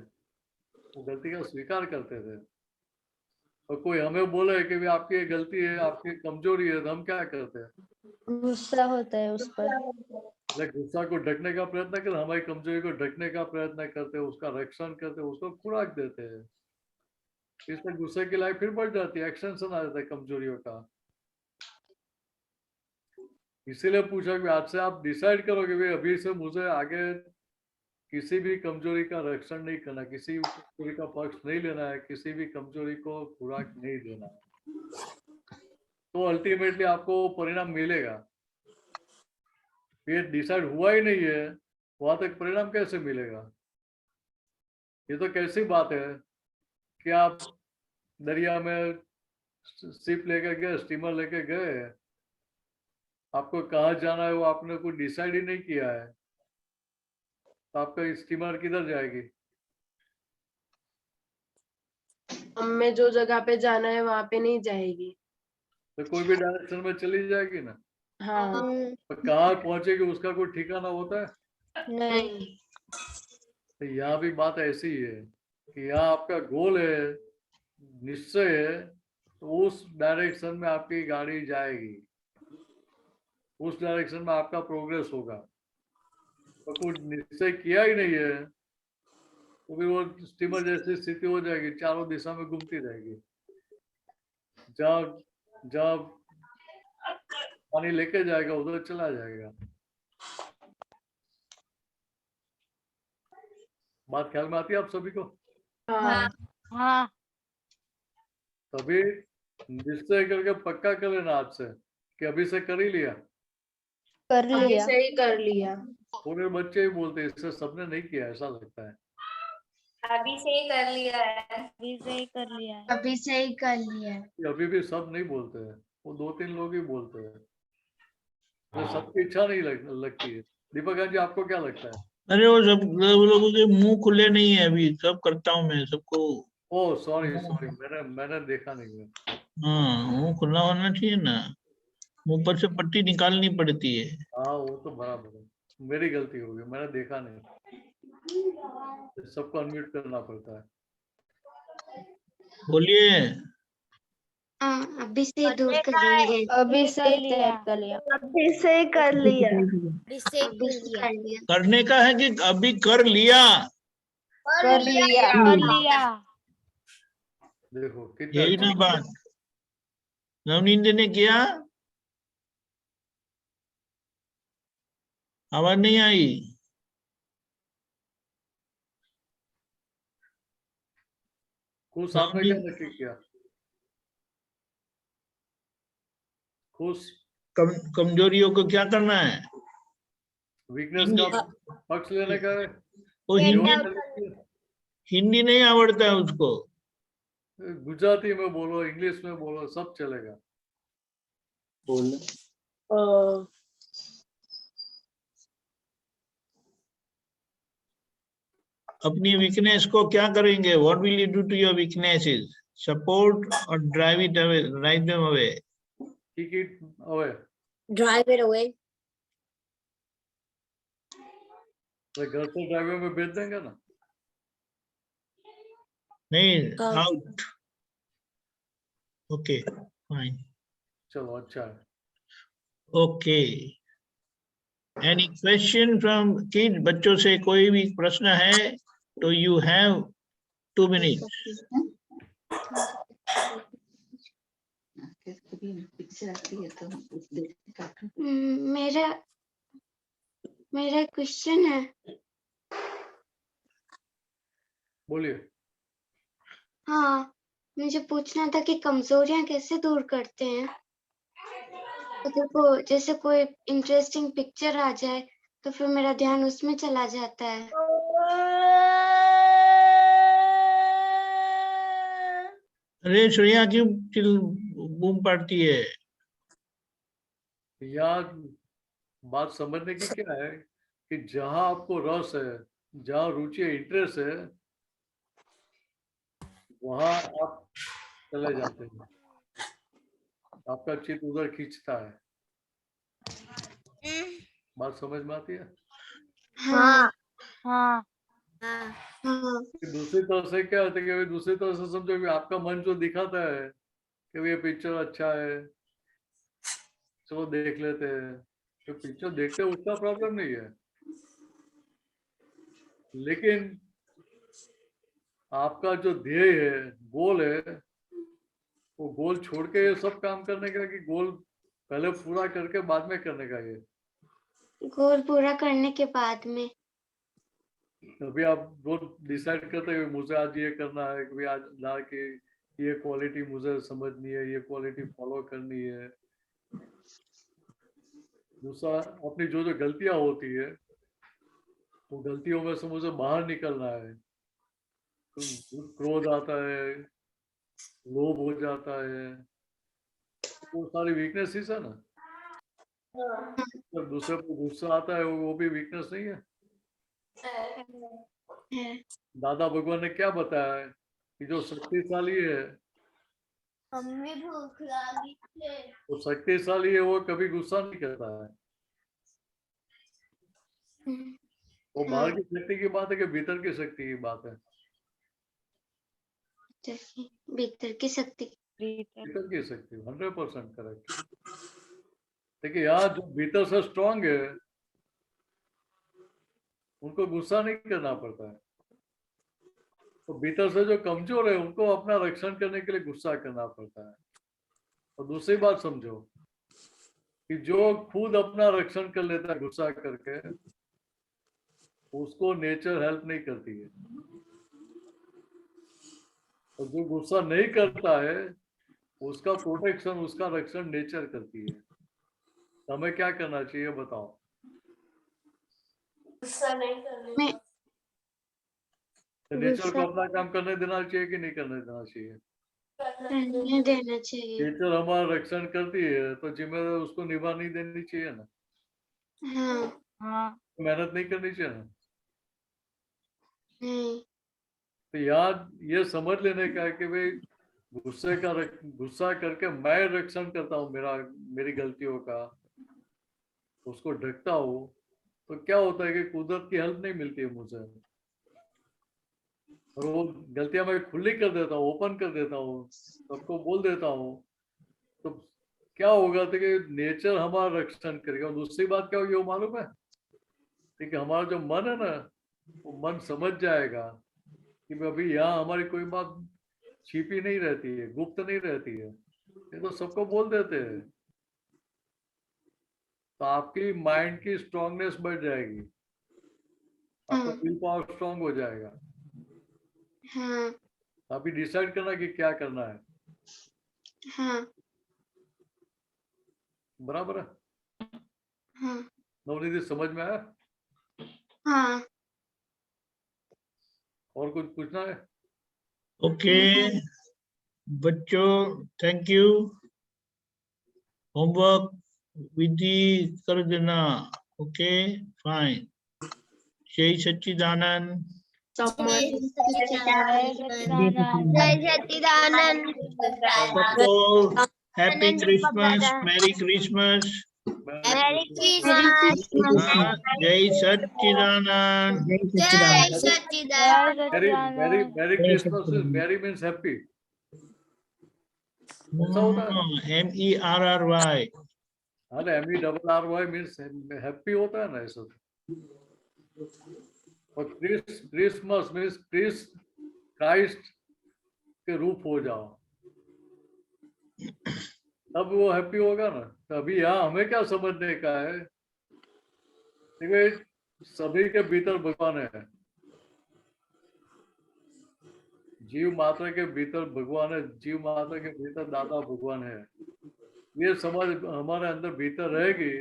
वो गलती का स्वीकार करते थे। और कोई हमें बोले कि भाई आपकी ये गलती है, आपकी कमजोरी है, तो हम क्या करते हैं? गुस्सा होता है उस पर। गुस्सा को ढकने का प्रयत्न करते, हमारी कमजोरी को ढकने का प्रयत्न करते, उसका रक्षण करते, उसको खुराक देते हैं। इसमें गुस्से की लाइफ फिर बढ़ जाती है, एक्सटेंशन आ जाता है कमजोरियों का। इसीलिए पूछा कि आज से आप डिसाइड करोगे भाई अभी से मुझे आगे किसी भी कमजोरी का रक्षण नहीं करना, किसी कमजोरी का पक्ष नहीं लेना है, किसी भी कमजोरी को खुराक नहीं देना है, तो अल्टीमेटली आपको परिणाम मिलेगा। ये डिसाइड हुआ ही नहीं है, वहां तक परिणाम कैसे मिलेगा? ये तो कैसी बात है कि आप दरिया में शिप लेकर गए, स्टीमर लेकर गए, आपको कहाँ जाना है वो आपने कोई डिसाइड ही नहीं किया है, तो आपका स्टीमर किधर जाएगी? हमें जो जगह पे जाना है वहां पे नहीं जाएगी। तो कोई भी डायरेक्शन में चली जाएगी ना, हाँ तो कहाँ पहुंचेगी उसका कोई ठिकाना होता है? नहीं। तो यहाँ भी बात ऐसी है कि यहाँ आपका गोल है, निश्चय है, तो उस डायरेक्शन में आपकी गाड़ी जाएगी, उस डायरेक्शन में आपका प्रोग्रेस होगा। तो कुछ निश्चय किया ही नहीं है तो फिर वो स्टीमर जैसी स्थिति हो जाएगी, चारों दिशा में घूमती रहेगी, जब जब पानी लेके जाएगा उधर चला जाएगा। बात ख्याल में आती है आप सभी को? हाँ हाँ तभी निश्चय करके पक्का कर लेना आज से कि अभी से कर ही लिया। कर अभी लिया। से ही कर लिया। पूरे बच्चे ही बोलते हैं, इससे सबने नहीं किया, ऐसा लगता है। अभी से ही कर लिया है। अभी से ही कर लिया है। अभी से ही कर लिया है। ये अभी भी सब नहीं बोलते हैं, वो 2-3 लोग ही बोलते हैं, तो सबकी इच्छा नहीं लगती है। दीपक जी आपको क्या लगता है? अरे वो सब लोगों के मुंह खुले नहीं है अभी, सब करता हूँ मैं सबको। ओह सॉरी सॉरी, मैंने देखा नहीं है। हाँ मुंह खुला होना चाहिए ना, मुंह पर से पट्टी निकालनी पड़ती है। हाँ वो तो बराबर है, मेरी गलती होगी, मैंने देखा नहीं, सबको अनम्यूट करना पड़ता है। बोलिए। हाँ, अभी से दूर करेंगे। अभी से ही तैयार कर लिया। अभी से ही कर लिया। अभी से कर लिया। करने का है कि अभी कर लिया? कर लिया। कर लिया। देखो कितना यही ना बात। नवनीत ने किया? आवाज नहीं आई? खुश आपने क्या नक्की किया? खुश कमजोरियों को क्या करना है? वीकनेस का पक्ष लेने का है। वो हिंदी नहीं आवड़ता है उसको। गुजराती में बोलो, इंग्लिश में बोलो, सब चलेगा। अपनी वीकनेस को क्या करेंगे? What will you do to your weaknesses? Support और drive it away, drive them away. Kick it away. Drive it away. तो घर से ड्राइवर में भेज देंगे ना? नहीं, आउट। Okay fine. चलो अच्छा है। Okay, any question from kid? बच्चों से कोई भी प्रश्न है तो यू हैव 2 मिनट्स। मेरा क्वेश्चन है। बोलिए। हाँ, मुझे पूछना था कि कमजोरियां कैसे दूर करते हैं। तो जैसे कोई इंटरेस्टिंग पिक्चर आ जाए तो फिर मेरा ध्यान उसमें चला जाता है। अरे श्रेया क्यों चिल बूम पड़ती है? यहाँ बात समझने की क्या है कि जहां आपको रस है, जहां रुचि है, इंटरेस्ट है, वहां आप चले जाते हैं, आपका चित्त उधर खींचता है। बात समझ में आती है? हाँ हाँ हाँ कि दूसरी तरफ से क्या होता है कि दूसरी तरफ से समझो कि आपका मन जो दिखाता है कि ये पिक्चर अच्छा है, चलो देख लेते हैं, तो पिक्चर देखते हैं उसका प्रॉब्लम नहीं है, लेकिन आपका जो ध्येय है, गोल है, वो गोल छोड़ के ये सब काम करने का, कि गोल पहले पूरा करके बाद में करने का। ये गोल पूरा करने के बाद में अभी आप गोल डिसाइड करते हैं मुझे आज ये करना है, कभी आज ला के ये क्वालिटी मुझे समझनी है, ये क्वालिटी फॉलो करनी है। दूसरा, अपनी जो जो गलतियां होती है, वो गलतियों में से मुझे बाहर निकलना है। तो क्रोध आता है, लोभ हो जाता है, वो सारी वीकनेसेस है ना। जब दूसरे पर गुस्सा आता है, वो भी वीकनेस नहीं है। दादा भगवान ने क्या बताया है कि जो शक्तिशाली है, मम्मी भूख लगी है। वो शक्तिशाली है, वो कभी गुस्सा नहीं करता है। वो बाहर की शक्ति की बात है कि भीतर की शक्ति की बात है? भीतर की शक्ति। भीतर की शक्ति 100% करेक्ट। देखिए यहाँ जो भीतर से स्ट्रांग है, उनको गुस्सा नहीं करना पड़ता है। तो भीतर से जो कमजोर है, उनको अपना रक्षण करने के लिए गुस्सा करना पड़ता है। और दूसरी बात समझो कि जो खुद अपना रक्षण कर लेता है गुस्सा करके, उसको नेचर हेल्प नहीं करती है। और जो गुस्सा नहीं करता है, उसका प्रोटेक्शन, उसका रक्षण नेचर करती है। तो हमें क्या करना चाहिए बताओ? गुस्सा नहीं करने का। तो नेचर को अपना काम करने देना चाहिए कि नहीं करने देना चाहिए? करने देना चाहिए। नेचर हमारा रक्षण करती है, तो जिम्मेदारी उसको निभा नहीं देनी चाहिए ना। हाँ हाँ मेहनत नहीं करनी चाहिए ना। नहीं। तो यार ये समझ लेने का है कि भाई गुस्सा करके मैं रक्षण करता हूँ मेरी गलतियों का, उसको ढकता हूँ, तो क्या होता है कि कुदरत की हेल्प नहीं मिलती है मुझे, और वो गलतियां मैं खुली कर देता हूँ, ओपन कर देता हूँ, सबको बोल देता हूँ। तो क्या होगा तो कि नेचर हमारा रक्षण करेगा। और दूसरी बात क्या होगी वो मालूम है? ठीक है, हमारा जो मन है ना, वो मन समझ जाएगा कि अभी यहाँ हमारी कोई बात छिपी नहीं रहती है, गुप्त नहीं रहती है, ये तो सबको बोल देते हैं। तो आपकी माइंड की स्ट्रांगनेस बढ़ जाएगी, आपका विल पावर स्ट्रांग हो जाएगा। हाँ अभी डिसाइड करना कि क्या करना है। हाँ बराबर है? हाँ नवनीति समझ में आया? हाँ। और कुछ पूछना है? ओके बच्चों, थैंक यू। होमवर्क विधि कर देना। Okay fine. जय सच्चिदानंद। जय जय सच्चिदानंद। सबको happy Christmas, merry Christmas. Merry Christmas. जय सच्चिदानंद। जय सच्चिदानंद। Merry Christmas is Merry means happy. ऐसा होता है? MERRY। अरे MERRY means happy होता है ना, ऐसा। और क्रिसमस मीन्स क्राइस्ट के रूप हो जाओ, तब वो हैप्पी होगा ना। तो अभी यहाँ हमें क्या समझने का है? देखिए सभी के भीतर भगवान है, जीव मात्रा के भीतर भगवान है, जीव मात्रा के भीतर दादा भगवान है। ये समझ हमारे अंदर भीतर रहेगी,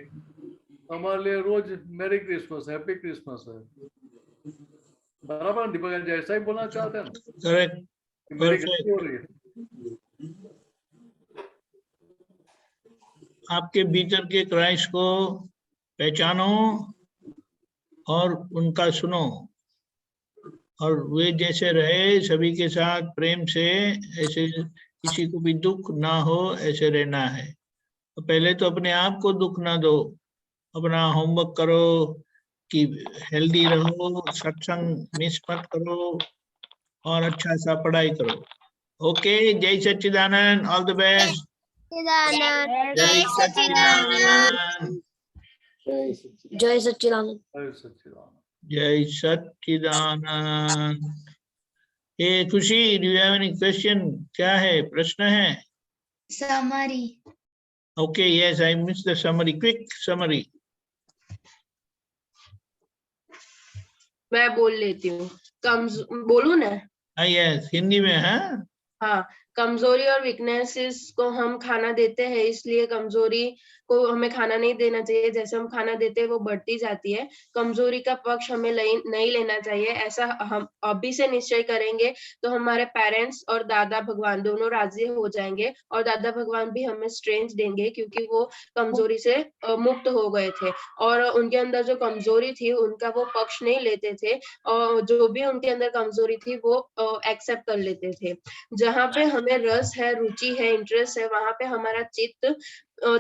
हमारे लिए रोज मैरी क्रिसमस, हैप्पी क्रिसमस है। बराबर दीपक जी ऐसा ही बोलना चाहते हैं ना? करेक्ट। मेरी गलती हो रही है, आपके भीतर के क्राइस्ट को पहचानो और उनका सुनो, और वे जैसे रहे सभी के साथ प्रेम से, ऐसे किसी को भी दुख ना हो ऐसे रहना है। तो पहले तो अपने आप को दुख ना दो, अपना होमवर्क करो कि हेल्दी रहो, सत्संग मिस मत करो और अच्छा सा पढ़ाई करो। ओके, जय सच्चिदानंद, ऑल द बेस्ट। जय सच्चिदानंद, जय सच्चिदानंद। जय सच्चिदानंद। जय सच्चिदानंद। ये खुशी, do you have any question? क्या है, प्रश्न है? Summary. Okay, yes, I miss the summary, quick summary. मैं बोल लेती हूँ, बोलू ना? हाँ, यस, हिंदी में। हाँ, कमजोरी और वीकनेसेस को हम खाना देते हैं, इसलिए कमजोरी को हमें खाना नहीं देना चाहिए। जैसे हम खाना देते हैं वो बढ़ती जाती है। कमजोरी का पक्ष हमें नहीं लेना चाहिए। ऐसा हम अभी से निश्चय करेंगे तो हमारे पेरेंट्स और दादा भगवान दोनों राजी हो जाएंगे, और दादा भगवान भी हमें स्ट्रेंथ देंगे क्योंकि वो कमजोरी से मुक्त हो गए थे, और उनके अंदर जो कमजोरी थी उनका वो पक्ष नहीं लेते थे, और जो भी उनके अंदर कमजोरी थी वो एक्सेप्ट कर लेते थे। जहाँ पे हमें रस है, रुचि है, इंटरेस्ट है, वहां पे हमारा चित्त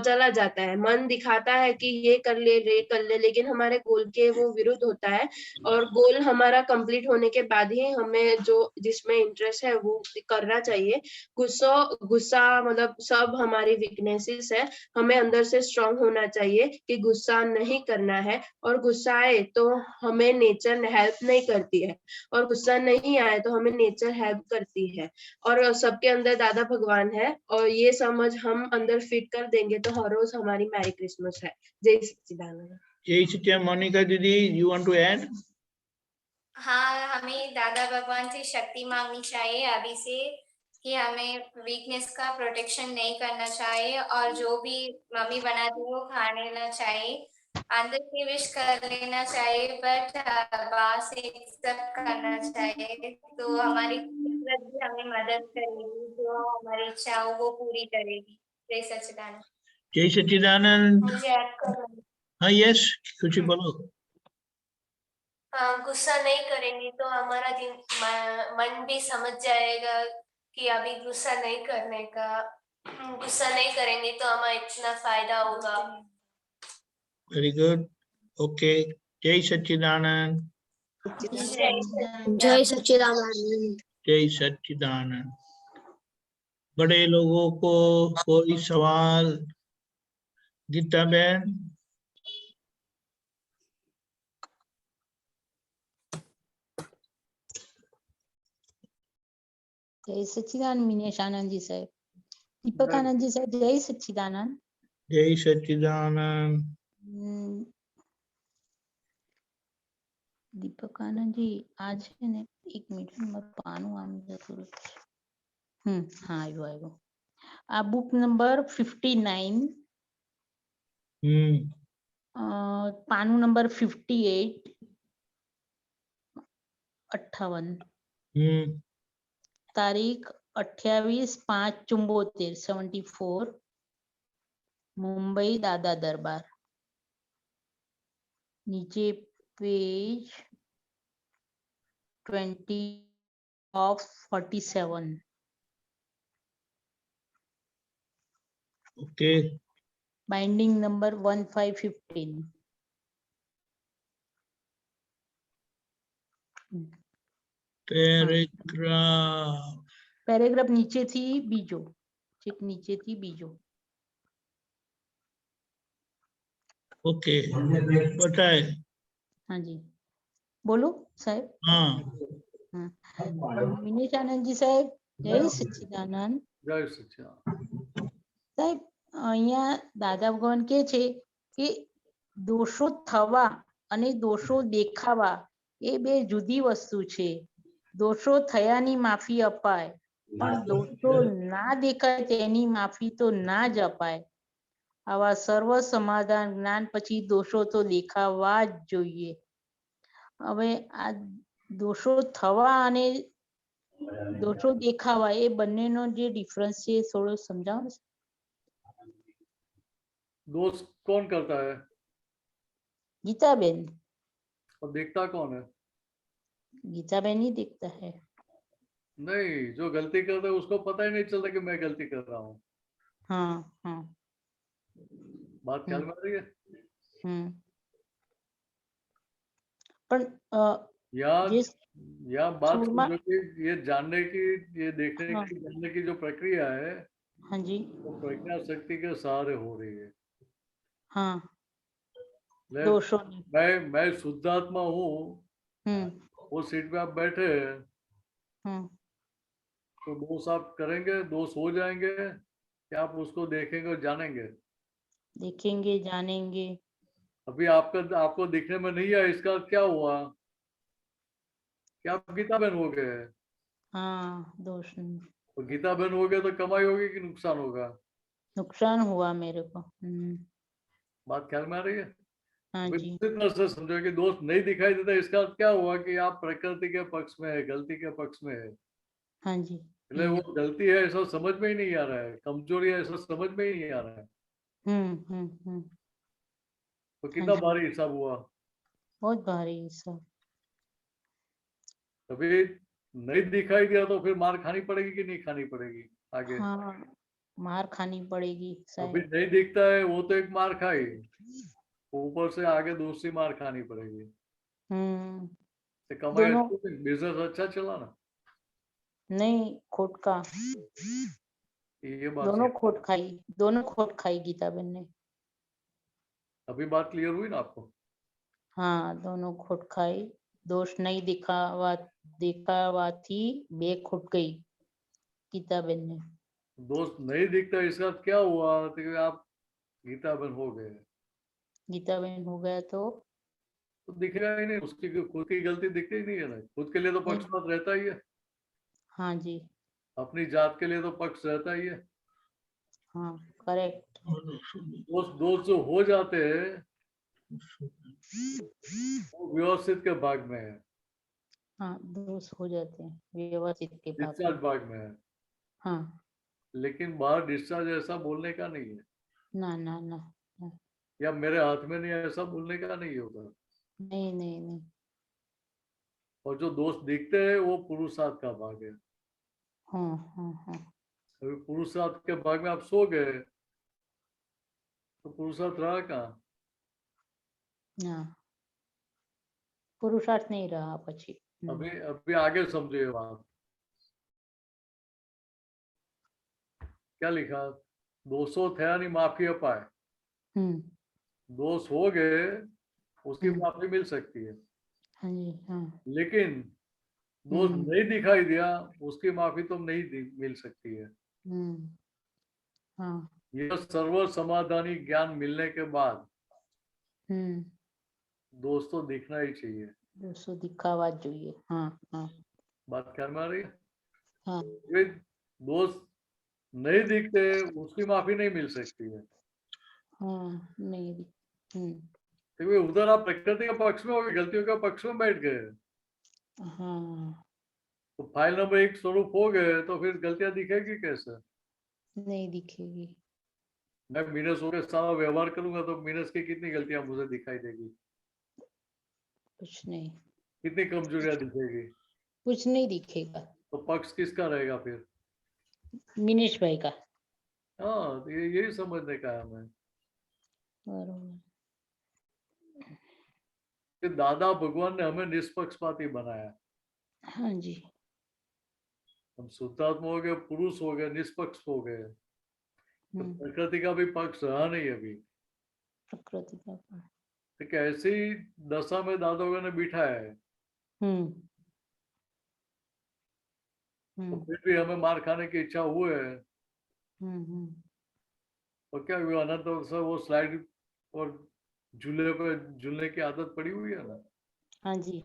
चला जाता है। मन दिखाता है कि ये कर ले, लेकिन हमारे गोल के वो विरुद्ध होता है, और गोल हमारा कंप्लीट होने के बाद ही हमें जो जिसमें इंटरेस्ट है वो करना चाहिए। गुस्सा मतलब सब हमारी वीकनेसेस है। हमें अंदर से स्ट्रांग होना चाहिए कि गुस्सा नहीं करना है, और गुस्सा आए तो हमें नेचर हेल्प नहीं करती है, और गुस्सा नहीं आए तो हमें नेचर हेल्प करती है, और सबके अंदर दादा भगवान है, और ये समझ हम अंदर फिट कर देंगे तो हर रोज हमारी मैरी क्रिसमस है। जय सच्चिदानंद। जय सच्चिदानंद। मोनिका दीदी, यू वांट टू ऐड? हाँ, हमें दादा भगवान से शक्ति मांगनी चाहिए अभी से कि हमें वीकनेस का प्रोटेक्शन नहीं करना चाहिए, और जो भी मम्मी बनाती है वो खा लेना चाहिए। अंदर से विश कर लेना चाहिए, बट बाहर से एक्सेप्ट करना चाहिए। तो हमारी कुदरत भी हमें मदद करेगी, जो हमारी इच्छा हो वो पूरी करेगी। जय सच्चिदानंद। जय सच्चिदानंद। मुझे ऐड करना। हाँ, यस, खुशी बोलो। गुस्सा नहीं करेंगे तो हमारा मन भी समझ जाएगा कि अभी गुस्सा नहीं करने का। गुस्सा नहीं करेंगे तो हमें इतना फायदा होगा। वेरी गुड, ओके, जय सच्चिदानंद। जय सच्चिदानंद। जय सच्चिदानंद। बड़े लोगों को कोई सवाल? गीता बहन। जय सच्चिदानंद। मीनेश आनंद जी साहब, दीपक आनंद जी साहब, जय सच्चिदानंद। जय सच्चिदानंद। दीपक आनंद जी आज है ने 1 मिनट में पानु आम जरूर। हाँ, आयो आ बुक नंबर 59, पानु नंबर 58, 58, तारीख 28/5/74, 74, मुंबई दादा दरबार। नीचे page 20 of 47। Okay, binding number 1515। Paragraph नीचे थी बीजो, ठीक नीचे थी बीजो। ओके, बताए। हाँ जी, बोलो साहब। हाँ, विनेश आनंद जी साहब, जय सच्चिदानंद। जय सच्चिदानंद। साहब, અહીંયા દાદા ભગવાન કે છે કે દોષો થવા અને દોષો દેખાવા એ બે જુદી વસ્તુ છે। દોષો થયાની માફી અપાય, પણ દોષો ના દેખાય તેની માફી તો ના જ અપાય। આવા સર્વ સમાધાન જ્ઞાન પછી દોષો તો દેખાવા જ જોઈએ। હવે આ દોષો થવા અને દોષો દેખાવા એ બંનેનો જે ડિફરન્સ છે એ થોડો સમજાવો ને. दोष कौन करता है ગીતાબેન, और देखता कौन है? ગીતાબેન ही दिखता है. नहीं, जो गलती करता है उसको पता ही नहीं चलता कि मैं गलती कर रहा हूँ। हाँ हाँ. बात ख्याल में आ रही है? પણ या बात सूरमा- समझो कि ये जानने की, ये देखने हाँ। की, जानने की जो प्रक्रिया है हाँ जी. वो प्रज्ञा शक्ति के सहारे हो रही है। हाँ. ले- दोषों. मैं शुद्धात्मा हूँ, वो सीट पे आप बैठे तो दोष आप करेंगे, दोष हो जाएंगे कि आप उसको देखेंगे और जानेंगे? देखेंगे, जानेंगे. अभी आपको दिखने में नहीं आया, इसका क्या हुआ? क्या आप गीता बहन हो गए? हाँ, दोष नहीं. तो गीता बहन हो गए तो कमाई होगी कि नुकसान होगा? नुकसान हुआ मेरे को. बात ख्याल में आ रही है? हाँ अभी जी. दूसरी तरह से समझो कि दोस्त नहीं दिखाई देता, इसका अर्थ क्या हुआ कि आप प्रकृति के पक्ष में है, गलती के पक्ष में है। हाँ जी. इसलिए वो गलती है ऐसा समझ में ही नहीं आ रहा है, कमजोरी है ऐसा समझ में ही नहीं आ रहा है। तो कितना हाँ जी। भारी हिसाब हुआ? बहुत भारी सब. अभी नहीं दिखाई दिया तो फिर मार खानी पड़ेगी कि नहीं खानी पड़ेगी आगे? हाँ, मार खानी पड़ेगी अभी शायद. नहीं दिखता है वो तो एक मार खाई, ऊपर से आगे दूसरी मार खानी पड़ेगी। तो कमाई दोनों- बिजनेस अच्छा चला ना? नहीं, खोट का. ये बात दोनों सही। खोट खाई, दोनों खोट खाई गीताबेन ने. अभी बात क्लियर हुई ना आपको? हाँ, दोनों खोट खाई. दोष नहीं दिखावाથી બે खोट गई गीताबेन ने. दोस्त नहीं दिखता, इसका क्या हुआ? तो आप गीता बहन हो गए गीताबेन हो गया तो दिखेगा ही नहीं, उसकी खुद की गलती दिखती ही नहीं है ना। खुद के लिए तो पक्षपात रहता ही है, हाँ जी. अपनी जात के लिए तो पक्ष रहता ही है। हाँ, करेक्ट. दोस्त जो हो जाते हैं वो व्यवस्थित के भाग में है, हाँ, दोष हो जाते हैं व्यवस्थित के भाग डिस्चार्ज में. भाग में है। हाँ. लेकिन बाहर डिस्चार्ज ऐसा बोलने का नहीं है, ना ना ना. या मेरे हाथ में नहीं है ऐसा बोलने का नहीं होगा। नहीं नहीं नहीं. और जो दोस्त दिखते हैं वो पुरुषार्थ का भाग है। हाँ हाँ हाँ. अभी पुरुषार्थ के भाग में आप सो गए तो पुरुषार्थ रहा कहाँ? ना, पुरुषार्थ नहीं रहा પછી. अभी आगे समझो ये बात। क्या लिखा? दोषो थया नी माफी अपाय। दोष हो गए उसकी माफी मिल सकती है, हाँ जी. हाँ. लेकिन दोष नहीं दिखाई दिया उसकी माफी तो नहीं मिल सकती है। हाँ. यह सर्व समाधानी ज्ञान मिलने के बाद दोष तो दिखना ही चाहिए। दोषो दिखावा જ જોઈએ. हाँ हाँ. बात ख्याल में आ रही है? हाँ. वे दोस्त नहीं दिखते उसकी माफी नहीं मिल सकती है, हाँ. नहीं. क्योंकि उधर आप प्रकृति के पक्ष में हो गए, गलतियों के पक्ष में बैठ गए। हाँ. तो फाइल नंबर 1 स्वरूप हो गए तो फिर गलतियां दिखेगी कैसे? नहीं दिखेगी. मैं मीनस होकर सारा व्यवहार करूंगा तो मीनस की कितनी गलतियां मुझे दिखाई देगी, कुछ नहीं. कितनी कमजोरियां दिखेगी। कुछ नहीं दिखेगा. तो पक्ष किसका रहेगा फिर? मिनेश भाई का. हाँ, तो यही समझने का है हमें बरोबर. कि दादा भगवान ने हमें निष्पक्षपाती बनाया। हाँ जी. हम शुद्धात्मा हो गए, पुरुष हो गए, निष्पक्ष हो गए, तो प्रकृति का भी पक्ष रहा नहीं अभी। प्रकृति का पण. तो ऐसी दशा में दादा भगवान ने बिठाया है, तो फिर भी हमें मार खाने की इच्छा हुई है। और क्या हुआ, अनंत वर्षा वो स्लाइड और झूले पे झूलने की आदत पड़ी हुई है ना। हाँ जी.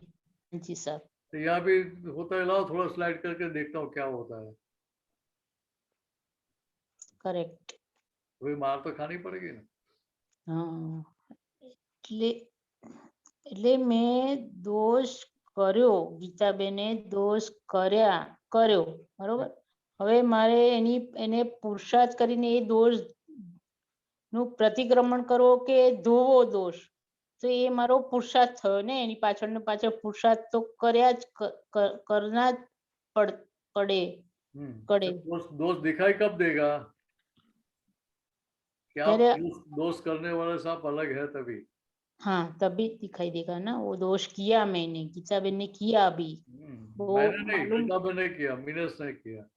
हाँ जी साहब. तो यहाँ भी होता है, लाओ थोड़ा स्लाइड करके देखता हूँ क्या होता है। करेक्ट. वही मार तो खानी पड़ेगी ना। हाँ. એટલે મેં દોષ કર્યો, ગીતાબેને દોષ કર્યા કર્યો બરોબર. હવે મારે એને પુરુષાર્થ કરીને એ દોષ નું પ્રતિક્રમણ કરવો કે ધોવો દોષ, તો એ મારો પુરુષાર્થ થયો ને. એની પાછળ ને પાછળ પુરુષાર્થ તો કર્યા જ કરના જ પડે. दोष दिखाई कब देगा कि आप दोष करने वाले से आप अलग है तभी. हाँ, तभी दिखाई देगा ना. वो दोष किया मैंने, गीताबेन ने किया अभी. मैंने नहीं, गीताबेन ने किया, मीनस ने किया.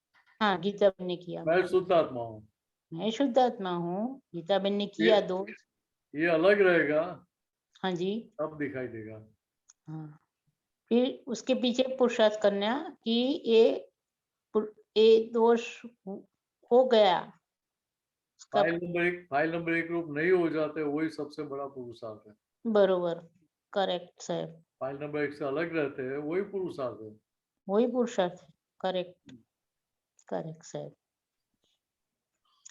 हाँ, गीताबेन ने किया. मैं शुद्ध आत्मा हूँ. मैं शुद्ध आत्मा हूँ. गीताबेन ने किया दोष. ये अलग रहेगा. हाँ जी, तब दिखाई देगा. हाँ, फिर उसके पीछे पुरुषार्थ करना कि ये दोष हो गया. फाइल नंबर एक रूप नहीं हो जाते, वही सबसे बड़ा पुरुषार्थ है. बरोबर, करेक्ट साहब. फाइल नंबर एक से अलग रहते हैं, वही पुरुषार्थ है. वही पुरुषार्थ है. करेक्ट, करेक्ट साहब.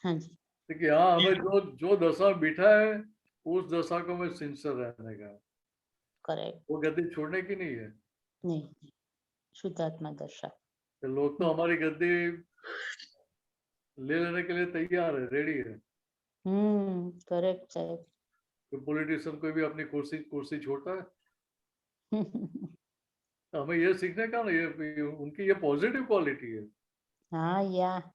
हाँ जी. देखिए हाँ, हमें जो दशा बिठा है उस दशा को हमें सिंसियर रहने का. करेक्ट. वो गद्दी छोड़ने की नहीं है. नहीं, शुद्धात्मा दशा. तो लोग तो हमारी गद्दी ले लेने के लिए तैयार है, रेडी है. करेक्ट साहब. तो पॉलिटिशियन कोई भी अपनी कुर्सी छोड़ता है. तो हमें ये सीखने का ना, ये उनकी ये पॉजिटिव क्वालिटी है. हाँ, या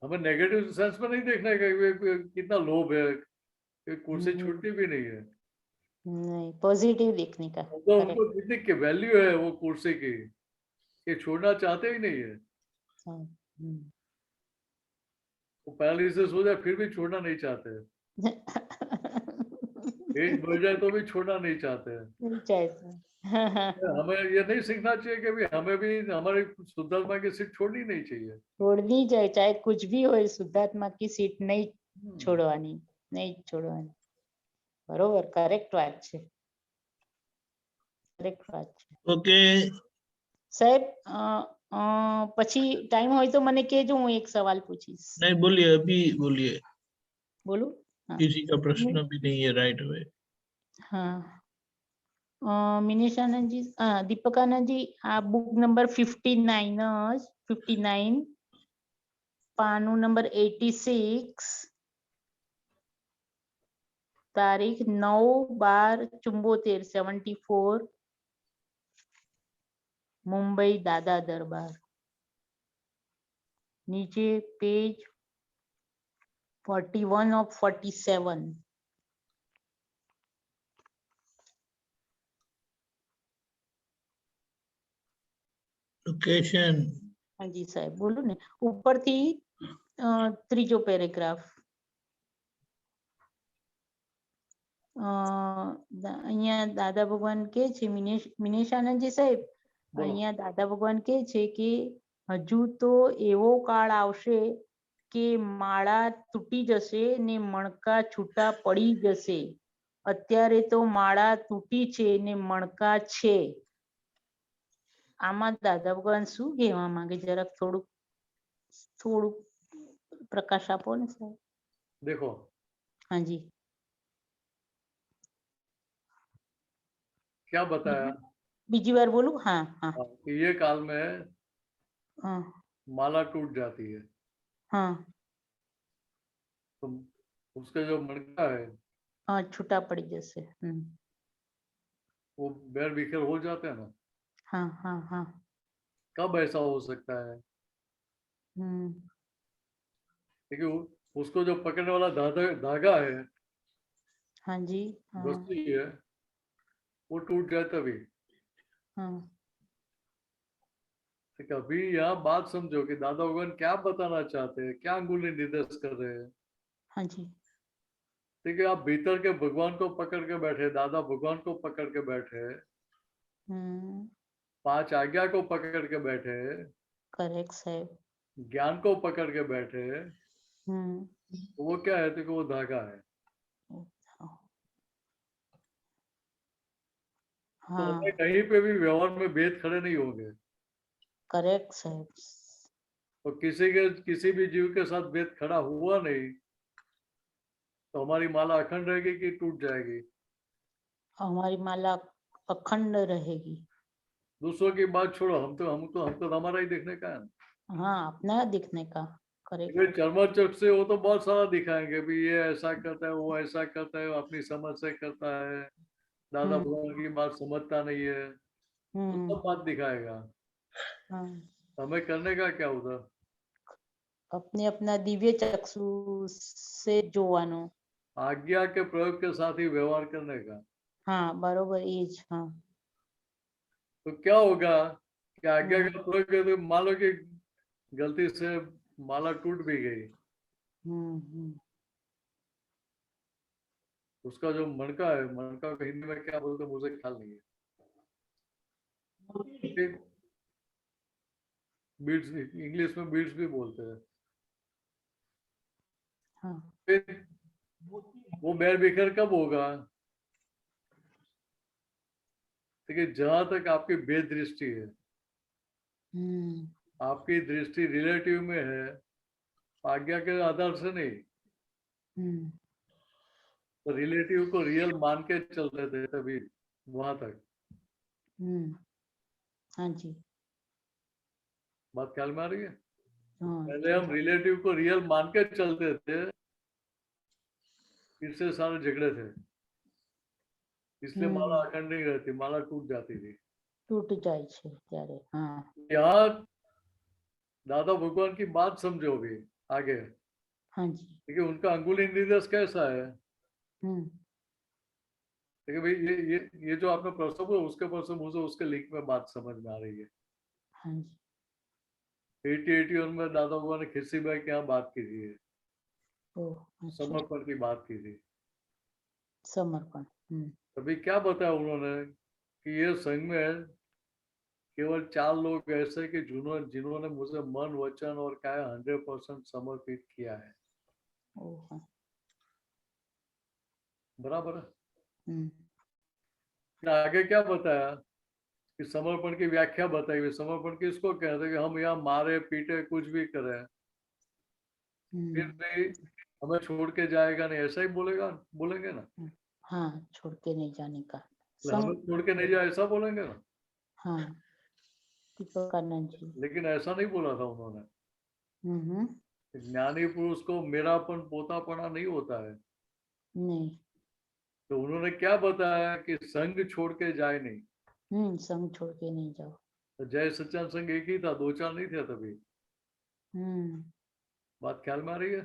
हमें नेगेटिव सेंस में नहीं देखना है कि कितना लोभ है, कि कुर्सी छूटती भी नहीं है. नहीं, पॉजिटिव देखने का. तो उनको जितनी वैल्यू है वो कुर्सी की, ये छोड़ना चाहते ही नहीं है. वो पैरालिसिस हो जाए फिर भी छोड़ना नहीं चाहते. एज बढ़ जाए तो भी छोड़ना नहीं चाहते. हमें ये नहीं सीखना चाहिए कि भी हमें भी हमारी शुद्धात्मा की सीट छोड़नी नहीं चाहिए. छोड़नी चाहिए, चाहे कुछ भी हो, शुद्धात्मा की सीट नहीं छोड़वानी, नहीं छोड़वानी. बरोबर, करेक्ट बात છે. करेक्ट बात છે. ओके साहब, પછી टाइम હોય तो મને કહેજો, હું એક સવાલ પૂછીશ. नहीं, बोलिए, अभी बोलिए. बोलूं? किसी का प्रश्न भी नहीं है राइट वे. हाँ, मिनेश आनंद जी, दीपक आनंद जी, आप बुक नंबर 59 पानु नंबर 86, तारीख 9/12/74, 74, मुंबई दादा दरबार. नीचे पेज 41 of 47. लोकेशन. हाँ जी साहब, बोलो ने. ऊपर थी ત્રીજો પેરેગ્રાફ. અહીંયા દાદા ભગવાન કે છે, મિનેશ આનંદજી સાહેબ, અહીંયા દાદા ભગવાન કે છે કે હજુ તો એવો કાળ આવશે કે માળા તૂટી જશે ને મણકા છૂટા પડી જશે. અત્યારે તો માળા તૂટી છે ને મણકા છે. આમાં દાદા ભગવાન શું કહેવા માંગે, જરાક થોડું પ્રકાશ આપો ને સાહેબ. देखो, हाँ जी, क्या बताया? बीजी बार बोलूं? हाँ हाँ. कि ये काल में हाँ माला टूट जाती है. हाँ. तो उसका जो मणका है हाँ, छूटा पड़ी जैसे. वो बैर बिखेर हो जाते हैं ना. हाँ हाँ हाँ. कब ऐसा हो सकता है? क्योंकि उसको जो पकड़ने वाला धागा है, हाँ जी, हाँ रस्सी है, वो टूट जाए तभी. हाँ. अभी यहाँ बात समझो कि दादा भगवान क्या बताना चाहते हैं, क्या अंगुली निर्देश कर रहे हैं. हाँ जी. ठीक है, आप भीतर के भगवान को पकड़ के बैठे, दादा भगवान को पकड़ के बैठे, 5 आज्ञा को पकड़ के बैठे, करेक्ट साहब, ज्ञान को पकड़ के बैठे, तो वो क्या है? तो वो धागा है. हाँ. तो कहीं पे भी व्यवहार में भेद खड़े नहीं होंगे. करेक्ट साहब. तो किसी भी जीव के साथ भेद खड़ा हुआ नहीं तो हमारी माला अखंड रहेगी कि टूट जाएगी? हमारी माला अखंड रहेगी. दूसरों की बात छोड़ो, हम तो हमारा ही देखने का है। हाँ, अपना दिखने का करेक्ट। ये चर्माचक से वो तो बहुत सारा दिखाएंगे भी, ये ऐसा करता है, वो ऐसा करता है, वो अपनी समझ से करता है, दादा हम्म भगवान की बात समझता नहीं है, तो हम्म सब बात दिखाएगा। हाँ, हमें करने का क्या उधर? अपने अपना दिव्य चक्षु से જોવાનો। आज्ञा के प्रयोग के साथ ही व्यवहार करने का। हाँ, बरोबर एज। हाँ तो क्या होगा कि आज्ञा हम्म का प्रयोग करते मान लो कि गलती से माला टूट भी गई, हम्म उसका जो मणका है, मणका को हिंदी में क्या बोलते हैं मुझे ख्याल नहीं है। बीड्स, इंग्लिश में बीड्स भी बोलते हैं। हाँ फिर वो बैर बिखर कब होगा? देखिए, जहां तक आपकी भेद दृष्टि है, हम्म आपकी दृष्टि रिलेटिव में है, आज्ञा के आधार से नहीं, हम्म तो रिलेटिव को रियल मान के चलते थे तभी वहां तक। हम्म हाँ जी। बात ख्याल में आ रही है? हाँ पहले हम रिलेटिव को रियल मान के चलते थे, इससे सारे झगड़े थे, इसलिए माला अखंड नहीं रहती, माला टूट जाती थी। તૂટી જાય છે ત્યારે। हाँ यहाँ दादा भगवान की बात समझोगे आगे, हाँ जी। देखिए उनका अंगुली निर्देश कैसा है। हम्म देखिए भाई, ये जो आपने प्रश्न पूछा, उसके प्रश्न मुझे उसके लिंक में बात समझ में आ रही है। हाँ जी। 80-81 में दादा भगवान ने खिस्सी भाई के यहाँ बात की थी, ओ अच्छा, समर्पण की बात की थी। समर्पण। तभी क्या बताया उन्होंने कि ये संघ में केवल 4 लोग ऐसे कि जिन्होंने मुझे मन, वचन और काया 100% समर्पित किया है। ओ हाँ। बराबर है। हम्म आगे क्या बताया कि समर्पण की व्याख्या बताई हुई। समर्पण किसको कहते हैं कि हम यहाँ मारे पीटे कुछ भी करें, फिर भी हमें छोड़ के जाएगा नहीं, ऐसा ही बोलेंगे ना। हाँ, छोड़ के नहीं जाने का। हमें छोड़ के नहीं जाए ऐसा बोलेंगे ना। हाँ, दीपकानंद जी। लेकिन ऐसा नहीं बोला था उन्होंने। हम्म ज्ञानी पुरुष को मेरापन पोतापना नहीं होता है। नहीं। तो उन्होंने क्या बताया कि संघ छोड़ के जाए नहीं। संग छोड़ के नहीं जाओ। तो जय सच्चान संघ एक ही था, 2-4 नहीं थे तभी। बात ख्याल में आ रही है?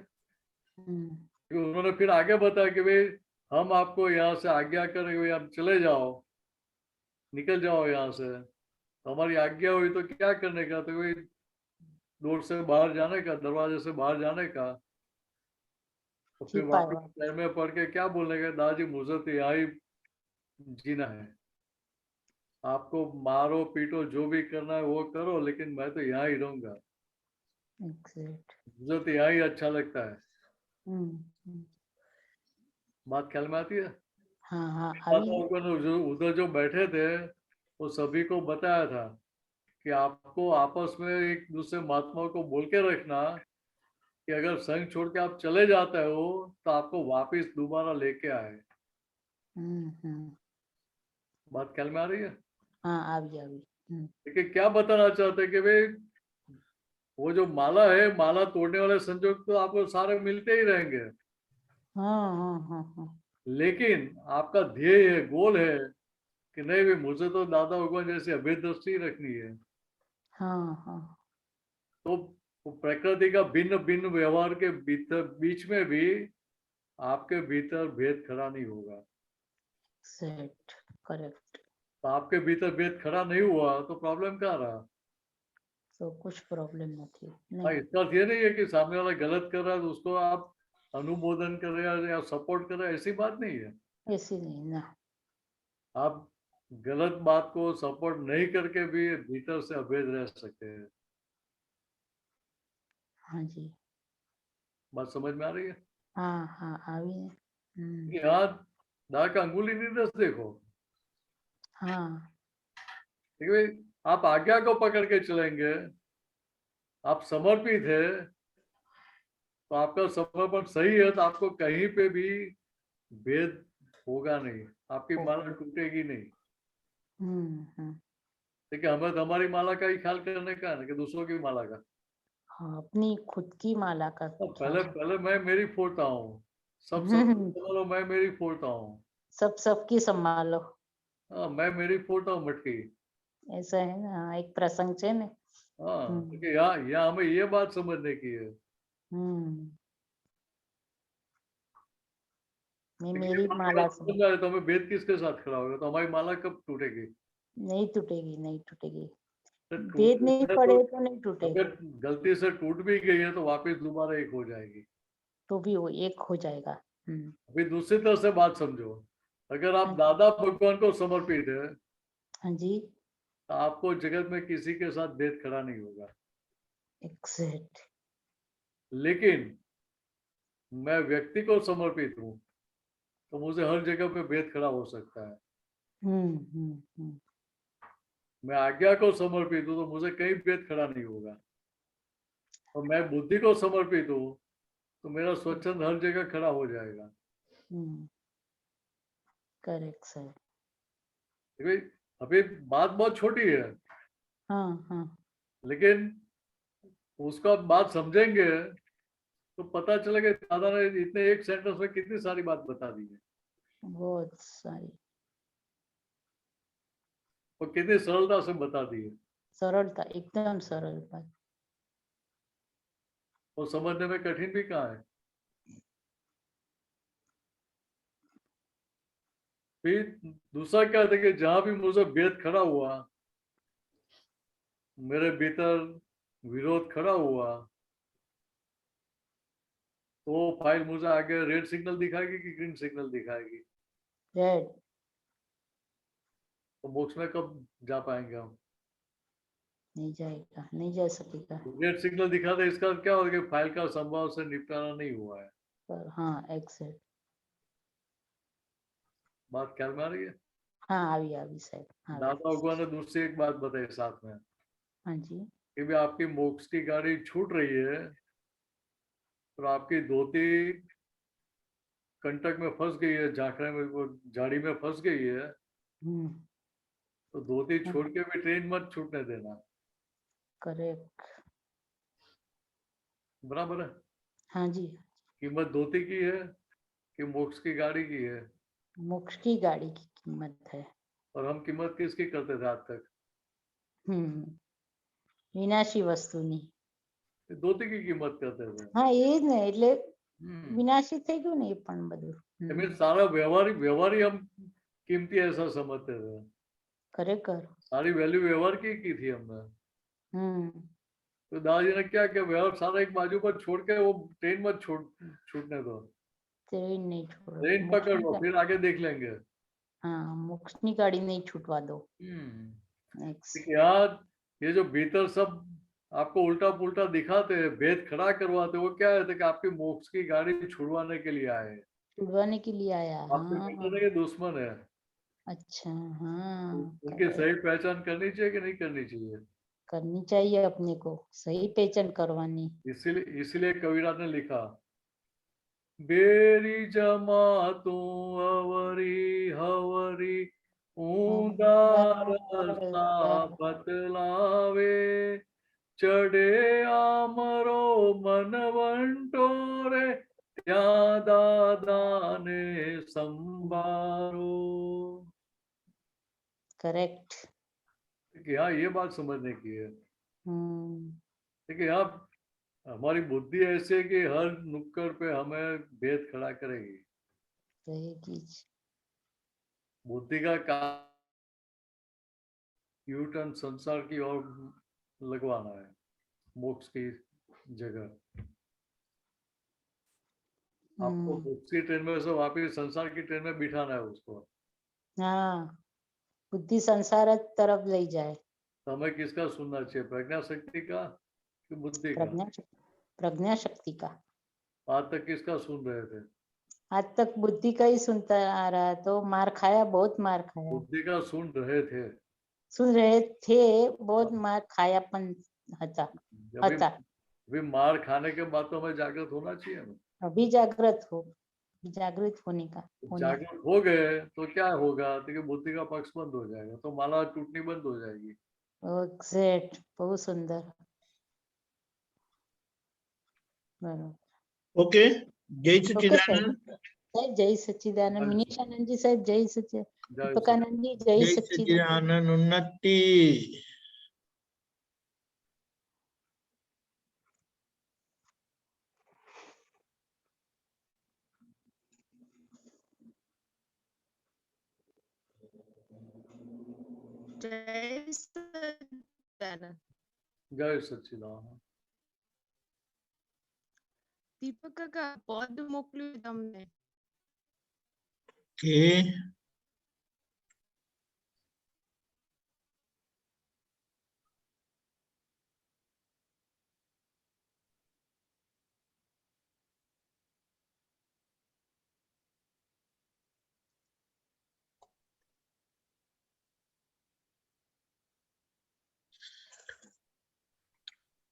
कि उन्होंने फिर आगे बताया कि भाई हम आपको यहाँ से आज्ञा करेंगे, आप चले जाओ, निकल जाओ यहाँ से। तो हमारी आज्ञा हुई तो क्या करने का? तो भाई डोर से बाहर जाने का, दरवाजे से बाहर जाने का। तो फिर वापस पैर में पड़ के क्या बोलने का, दादाजी मुझे तो यहाँ ही जीना है, आपको मारो पीटो जो भी करना है वो करो, लेकिन मैं तो यहाँ ही रहूंगा, मुझे तो यहाँ ही अच्छा लगता है। बात ख्याल में आती है? हाँ जो उधर जो बैठे थे वो सभी को बताया था कि आपको आपस में एक दूसरे महात्मा को बोल के रखना कि अगर संघ छोड़ के आप चले जाते हो तो आपको वापस दोबारा लेके आए। बात ख्याल में आ रही है? हाँ, आ गई। देखिए क्या बताना चाहते हैं कि भाई वो जो माला है, माला तोड़ने वाले संजोग तो आपको सारे मिलते ही रहेंगे। हाँ। लेकिन आपका ध्येय है, गोल है कि नहीं भाई मुझे तो दादा भगवान जैसी अभेद दृष्टि रखनी है। हाँ। तो प्रकृति का भिन्न भिन्न व्यवहार के बीच में भी आपके भीतर भेद खड़ा नहीं होगा। Set correct. तो आपके भीतर भेद खड़ा नहीं हुआ तो प्रॉब्लम क्या रहा? तो कुछ प्रॉब्लम नहीं। इसका अर्थ ये नहीं है कि सामने वाला गलत कर रहा है तो उसको आप अनुमोदन कर रहे हैं या सपोर्ट कर रहे हैं, ऐसी बात नहीं है। ऐसी नहीं ना। आप गलत बात को सपोर्ट नहीं करके भी भीतर से अभेद रह सकते हैं। हाँ जी। बात समझ में आ रही है? हाँ आ रही है। यहाँ दा का अंगुली निर्देश देखो। हाँ। देखिए आप आज्ञा को पकड़ के चलेंगे, आप समर्पित है तो आपका समर्पण सही है, तो आपको कहीं पे भी भेद होगा नहीं, आपकी माला टूटेगी नहीं। देखिए हमें तो हमारी माला का ही ख्याल करने का है ना, कि दूसरों की माला का। हाँ, अपनी खुद की माला का तो ख्याल। पहले मैं मेरी फोड़ता हूँ, सब संभालो, मैं मेरी फोड़ता हूँ। सब सबकी संभालो, हाँ, मैं मेरी फोड़ता हूँ मटकी। ऐसा है ना। हाँ, एक प्रसंग है ना। हाँ, देखिए यहाँ हमें ये बात समझने की है। हम्म मैं देखिए, मेरी बात माला अगर से समझ आए तो हमें भेद किसके साथ खड़ा होगा, तो हमारी माला कब टूटेगी? नहीं टूटेगी, नहीं टूटेगी। तो वेद टूटने नहीं से पड़े तो तो नहीं टूटेगी, अगर गलती से टूट भी गई है तो वापस दोबारा एक हो जाएगी। तो भी वो एक हो जाएगा। अभी दूसरी तरह से बात समझो, अगर आप हाँ। दादा भगवान को समर्पित है हाँ जी, तो आपको जगत में किसी के साथ भेद खड़ा नहीं होगा। एग्जैक्ट। लेकिन मैं व्यक्ति को समर्पित हूँ तो मुझे हर जगह पे भेद खड़ा हो सकता है। हम्म मैं आज्ञा को समर्पित हूँ तो मुझे कहीं भेद खड़ा नहीं होगा। और मैं बुद्धि को समर्पित हूँ तो मेरा स्वच्छंद हर जगह खड़ा हो जाएगा। Correct sir. देखिए, अभी बात बहुत छोटी है, हाँ, लेकिन उसको आप बात समझेंगे तो पता चलेगा दादा ने इतने एक सेंटेंस में कितनी सारी बात बता दी है बहुत सारी। और कितनी सरलता से बता दी है, सरलता, एकदम सरल बात। और समझने में कठिन भी कहाँ है। फिर दूसरा क्या था कि जहां भी मुझे भेद खड़ा हुआ, मेरे भीतर विरोध खड़ा हुआ, तो वो फाइल मुझे आगे रेड सिग्नल दिखाएगी कि ग्रीन सिग्नल दिखाएगी? रेड। तो मोक्ष में कब जा पाएंगे हम? नहीं जाएगा, नहीं जा सकेगा। रेड सिग्नल दिखा दे, इसका क्या होगा कि फाइल का संभव से निपटारा नहीं हुआ है। पर हाँ, एग्जैक्ट। बात ख्याल में आ रही है? हाँ, अभी साहब। हाँ दादा भगवान ने दूसरी एक बात बताई साथ में, हाँ जी। कि भी आपकी मोक्ष की गाड़ी छूट रही है और आपकी धोती कंटक में फंस गई है, झांकड़े में, वो झाड़ी में फंस गई है, तो धोती छोड़ के भी ट्रेन मत छूटने देना। करेक्ट। बराबर है? हाँ जी। कीमत धोती की है कि मोक्ष की गाड़ी की है? मोक्ष की गाड़ी की कीमत है। और हम कीमत किसकी करते थे आज तक? વિનાશી વસ્તુની। ધોતી की कीमत करते थे। હા, એ જ ને, એટલે વિનાશી થઈ ગયું ને એ પણ બધું। सारा व्यवहार ही हम कीमती ऐसा समझते थे। खरेखर। सारी वैल्यू व्यवहार की थी हमने। तो दादाजी ने क्या किया, व्यवहार सारा एक बाजू पर छोड़ के वो ट्रेन मत छूटने दो, ट्रेन नहीं छोड़ो, ट्रेन पकड़ लो, फिर आगे देख लेंगे। हाँ, मोक्षनी गाड़ी नहीं छूटवा दो। यार ये जो भीतर सब आपको उल्टा पुल्टा दिखाते हैं, भेद खड़ा करवाते, वो क्या है कि आपकी मोक्ष की गाड़ी छुड़वाने के लिए आए, छुड़वाने के लिए आया। आपके मित्र के दुश्मन है। अच्छा, हाँ। उनकी सही पहचान करनी चाहिए कि नहीं करनी चाहिए? करनी चाहिए, अपने को सही पहचान करवानी। इसीलिए कबीरा ने लिखा, बेरी जमातों अवरी हवरी ऊंधा रस्ता बतलावे, चढ़े आमरो मन वंटोरे त्या दादा ने संभारो। करेक्ट। यहाँ ये बात समझने की है। देखिए यहाँ हमारी बुद्धि ऐसे कि हर नुक्कड़ पे हमें भेद खड़ा करेगी। बुद्धि का काम यू टर्न संसार की ओर लगवाना है, मोक्ष की जगह। आपको मोक्ष की ट्रेन में से वापिस संसार की ट्रेन में बिठाना है उसको। हाँ, बुद्धि संसार तरफ ले जाए। तो हमें किसका सुनना चाहिए, प्रज्ञा शक्ति का कि बुद्धि का? प्रज्ञा शक्ति का। आज तक किसका सुन रहे थे? आज तक बुद्धि का ही सुनता आ रहा, तो मार खाया, बहुत मार खाया। बुद्धि का सुन रहे थे, बहुत मार खाया पण हता। अभी मार खाने के बाद तो हमें जागृत होना चाहिए ना। अभी जागृत होने का। जागृत हो गए तो क्या होगा, तो बुद्धि का पक्ष बंद हो जाएगा, तो माला टूटनी बंद हो जाएगी। એક્ઝેક્ટ બહુ સુંદર બરાબર ओके जय ઓકે सच्चिदानंद સાહેબ જય સચ્ચિદાનંદ મિનિશાનંદજી સાહેબ જય સચ્ચિ जय દીપકાનંદજી જય जय સચ્ચિદાનંદ सच्चिदानंद उन्नति જય સચ્ચિદાનંદ. जय सच्चिदानंद. દીપક કાકા પદ મોકલ્યું તમને. के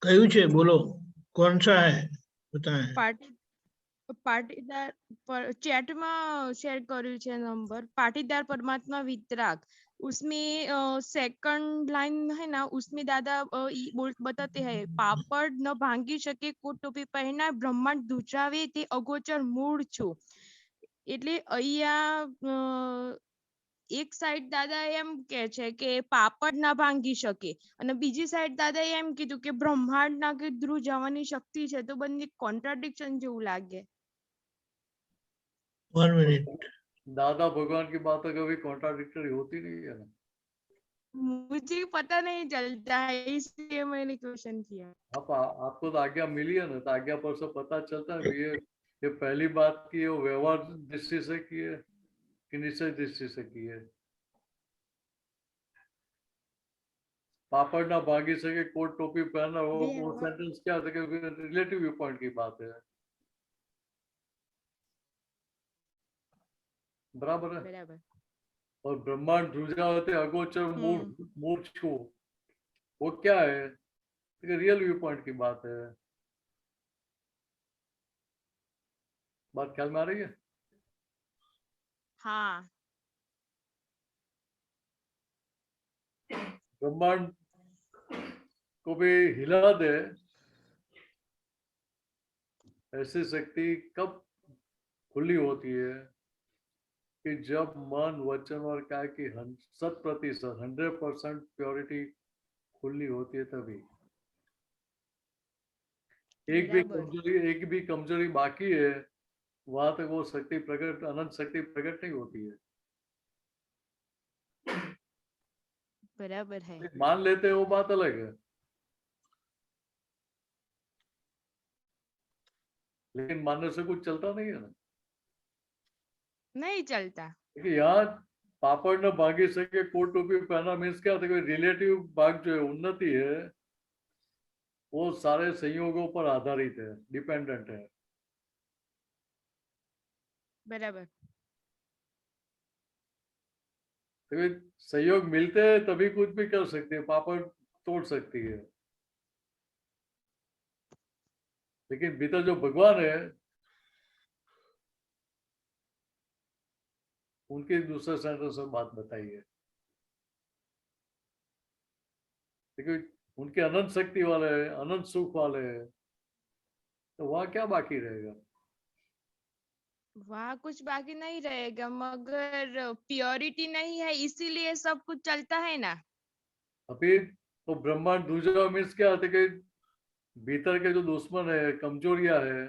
कયું છે બોલો कौन सा है बताएं પાટીદાર ચેટમાં શેર કર્યું છે નંબર. પાટીદાર परमात्मा वितराग उसमें सेकंड लाइन है ना, उसमें दादा बताते हैं पापड़ न भांगी શકે કોટ ટોપી પહેરના બ્રહ્માંડ ધુજાવે તે અગોચર મૂળ છું. એટલે અહીંયા એક સાઈડ દાદા એમ કે છે કે પાપડ ના ભાંગી શકે અને બીજી સાઈડ દાદા એમ કીધું કે બ્રહ્માંડ ના કે ધ્રુવ જવાની શક્તિ છે, તો બંને કોન્ટ્રાડિક્શન જેવું લાગે. 1 मिनट दादा भगवान की बातें कभी कॉन्ट्राडिक्टरी होती नहीं है ना. मुझे पता नहीं चलता है, इसलिए मैंने क्वेश्चन किया. आपको तो आज्ञा मिली है ना, तो आज्ञा पर से पता चलता है ये पहली बात की है वो व्यवहार दृष्टि से की है कि निश्चय दृष्टि से की है. पापड़ ना भागी सके कोट टोपी पहनना, वो सेंटेंस क्या था कि रिलेटिव व्यू पॉइंट की बात है. बराबर है. बराबर. और ब्रह्मांड ध्रुजा होते अगोचर मूर्छ को, वो क्या है? रियल व्यू पॉइंट की बात है. बात ख्याल में आ रही है? हाँ. ब्रह्मांड को भी हिला दे ऐसी शक्ति कब खुली होती है कि जब मन वचन और काय की 100% 100% प्योरिटी खुली होती है तभी. एक भी कमजोरी बाकी है वहां तक वो शक्ति प्रकट, अनंत शक्ति प्रकट नहीं होती है. बराबर है. मान लेते हैं वो बात अलग है, लेकिन मानने से कुछ चलता नहीं है ना. नहीं चलता. देखिए यहाँ पापड़ न भागी सके कोट टोपी पहना मीन्स क्या था? रिलेटिव भाग जो है उन्नति है वो सारे संयोगों पर आधारित है, डिपेंडेंट है. बराबर. तो सहयोग मिलते हैं तभी कुछ भी कर सकते हैं, पापड़ तोड़ सकती है. लेकिन भीतर जो भगवान है उनके दूसरे सेंटेंस में बात बताई है. देखिए उनके अनंत शक्ति वाले हैं, अनंत सुख वाले हैं, तो वहां क्या बाकी रहेगा? वहाँ कुछ बाकी नहीं रहेगा, मगर प्योरिटी नहीं है इसीलिए सब कुछ चलता है ना. अभी तो ब्रह्मांड दूसरा मीन्स क्या होता है कि भीतर के जो दुश्मन है, कमजोरियां है,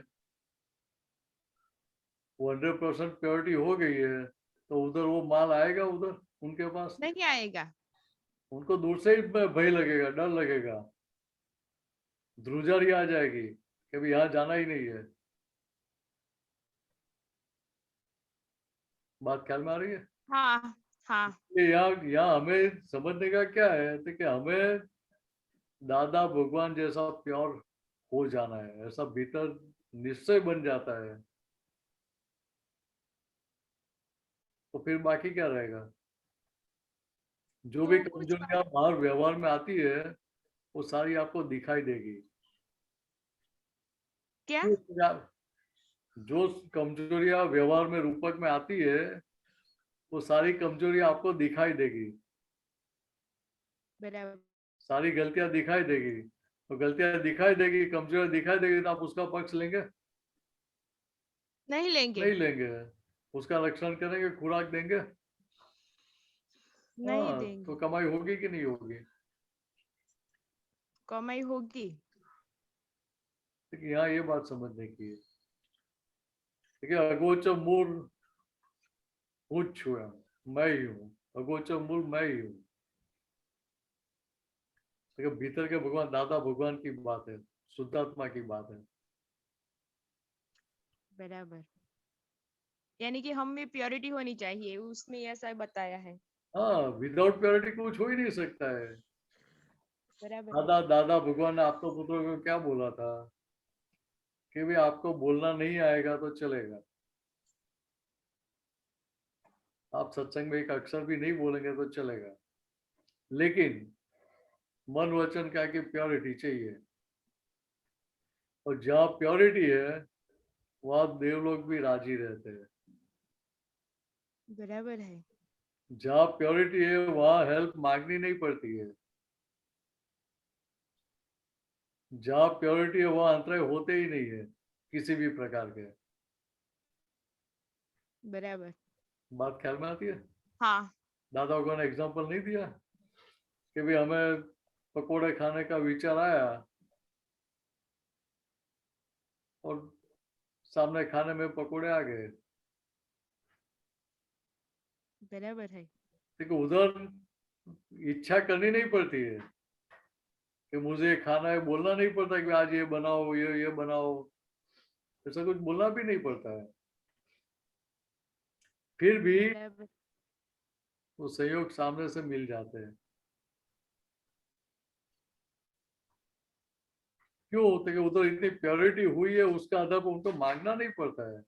वो 100% प्योरिटी हो गई है, तो उधर वो माल आएगा उधर उनके पास? नहीं आएगा. उनको दूर से ही भय लगेगा, डर लगेगा, ध्रुजारी आ जाएगी कि अभी यहाँ जाना ही नहीं है. बात ख्याल में आ रही है? हाँ हाँ. यहाँ हमें समझने का क्या है तो कि हमें दादा भगवान जैसा प्योर हो जाना है, ऐसा भीतर निश्चय बन जाता है, तो फिर बाकी क्या रहेगा? जो भी कमजोरियां बाहर व्यवहार में आती है वो सारी आपको दिखाई देगी. क्या? जो कमजोरियां व्यवहार में रूपक में आती है वो सारी कमजोरियां आपको दिखाई देगी. बराबर. सारी गलतियां दिखाई देगी, तो गलतियां दिखाई देगी, कमजोरी दिखाई देगी, तो आप उसका पक्ष लेंगे? नहीं लेंगे, नहीं लेंगे। उसका रक्षण करेंगे, खुराक देंगे। नहीं हाँ, देंगे। तो कमाई होगी कि नहीं होगी? कमाई होगी। देखिए यहाँ ये बात समझने की है। देखिए अगोचर मूल उच्च मैं ही हूँ, अगोचर मूल मैं ही हूँ। देखिए भीतर के भगवान दादा भगवान की बात है, शुद्धात्मा की बात है। बराबर, यानी कि हम में प्योरिटी होनी चाहिए, उसमें ऐसा बताया है। हाँ, विदाउट प्योरिटी कुछ हो ही नहीं सकता है। बराबर है। दादा भगवान ने आपको पुत्रों को क्या बोला था कि भी आपको बोलना नहीं आएगा तो चलेगा, आप सत्संग में एक अक्षर भी नहीं बोलेंगे तो चलेगा, लेकिन मन वचन क्या की प्योरिटी चाहिए। और जहाँ प्योरिटी है वहां देवलोग भी राजी रहते हैं। बराबर है। जहाँ प्योरिटी है वहां हेल्प मांगनी नहीं पड़ती है। जहाँ प्योरिटी है वहां अंतराय होते ही नहीं है किसी भी प्रकार के। बराबर। बात ख्याल में आती है? हाँ। दादा को ने एग्जांपल नहीं दिया कि भाई हमें पकोड़े खाने का विचार आया और सामने खाने में पकोड़े आ गए। बराबर है। देखो उधर इच्छा करनी नहीं पड़ती है कि मुझे ये खाना है, बोलना नहीं पड़ता कि आज ये बनाओ, ये बनाओ, ऐसा कुछ बोलना भी नहीं पड़ता है। फिर भी बराबर। वो सहयोग सामने से मिल जाते हैं। क्यों होते कि उधर इतनी प्योरिटी हुई है, उसका आधार पर उनको मांगना नहीं पड़ता है।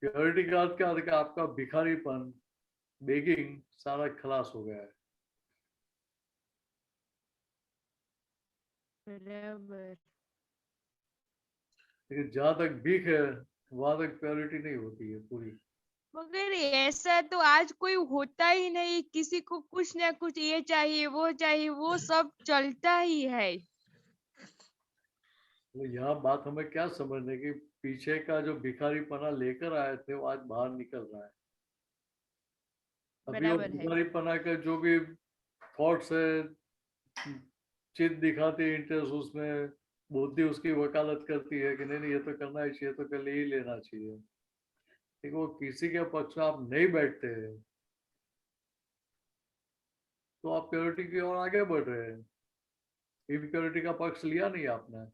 प्योरिटी का अर्थ क्या होता है कि आपका भिखारीपन, बेगिंग सारा खलास हो गया है। बराबर। लेकिन जहां तक भीख है वहां तक प्योरिटी नहीं होती है पूरी। मगर ऐसा तो आज कोई होता ही नहीं, किसी को कुछ ना कुछ ये चाहिए, वो सब चलता ही है। तो यहाँ बात हमें क्या समझने की, पीछे का जो भिखारीपना लेकर आए थे वो आज बाहर निकल रहा है। अभी वो बराबर है। भिखारीपना का जो भी थॉट्स है, चित दिखाती है इंटरेस्ट, उसमें बुद्धि उसकी वकालत करती है कि नहीं नहीं ये तो करना ही चाहिए, तो कर ही लेना चाहिए। ठीक, वो किसी के पक्ष में आप नहीं बैठते हैं तो आप प्योरिटी की ओर आगे बढ़ रहे हैं। इम्प्योरिटी का पक्ष लिया नहीं आपने,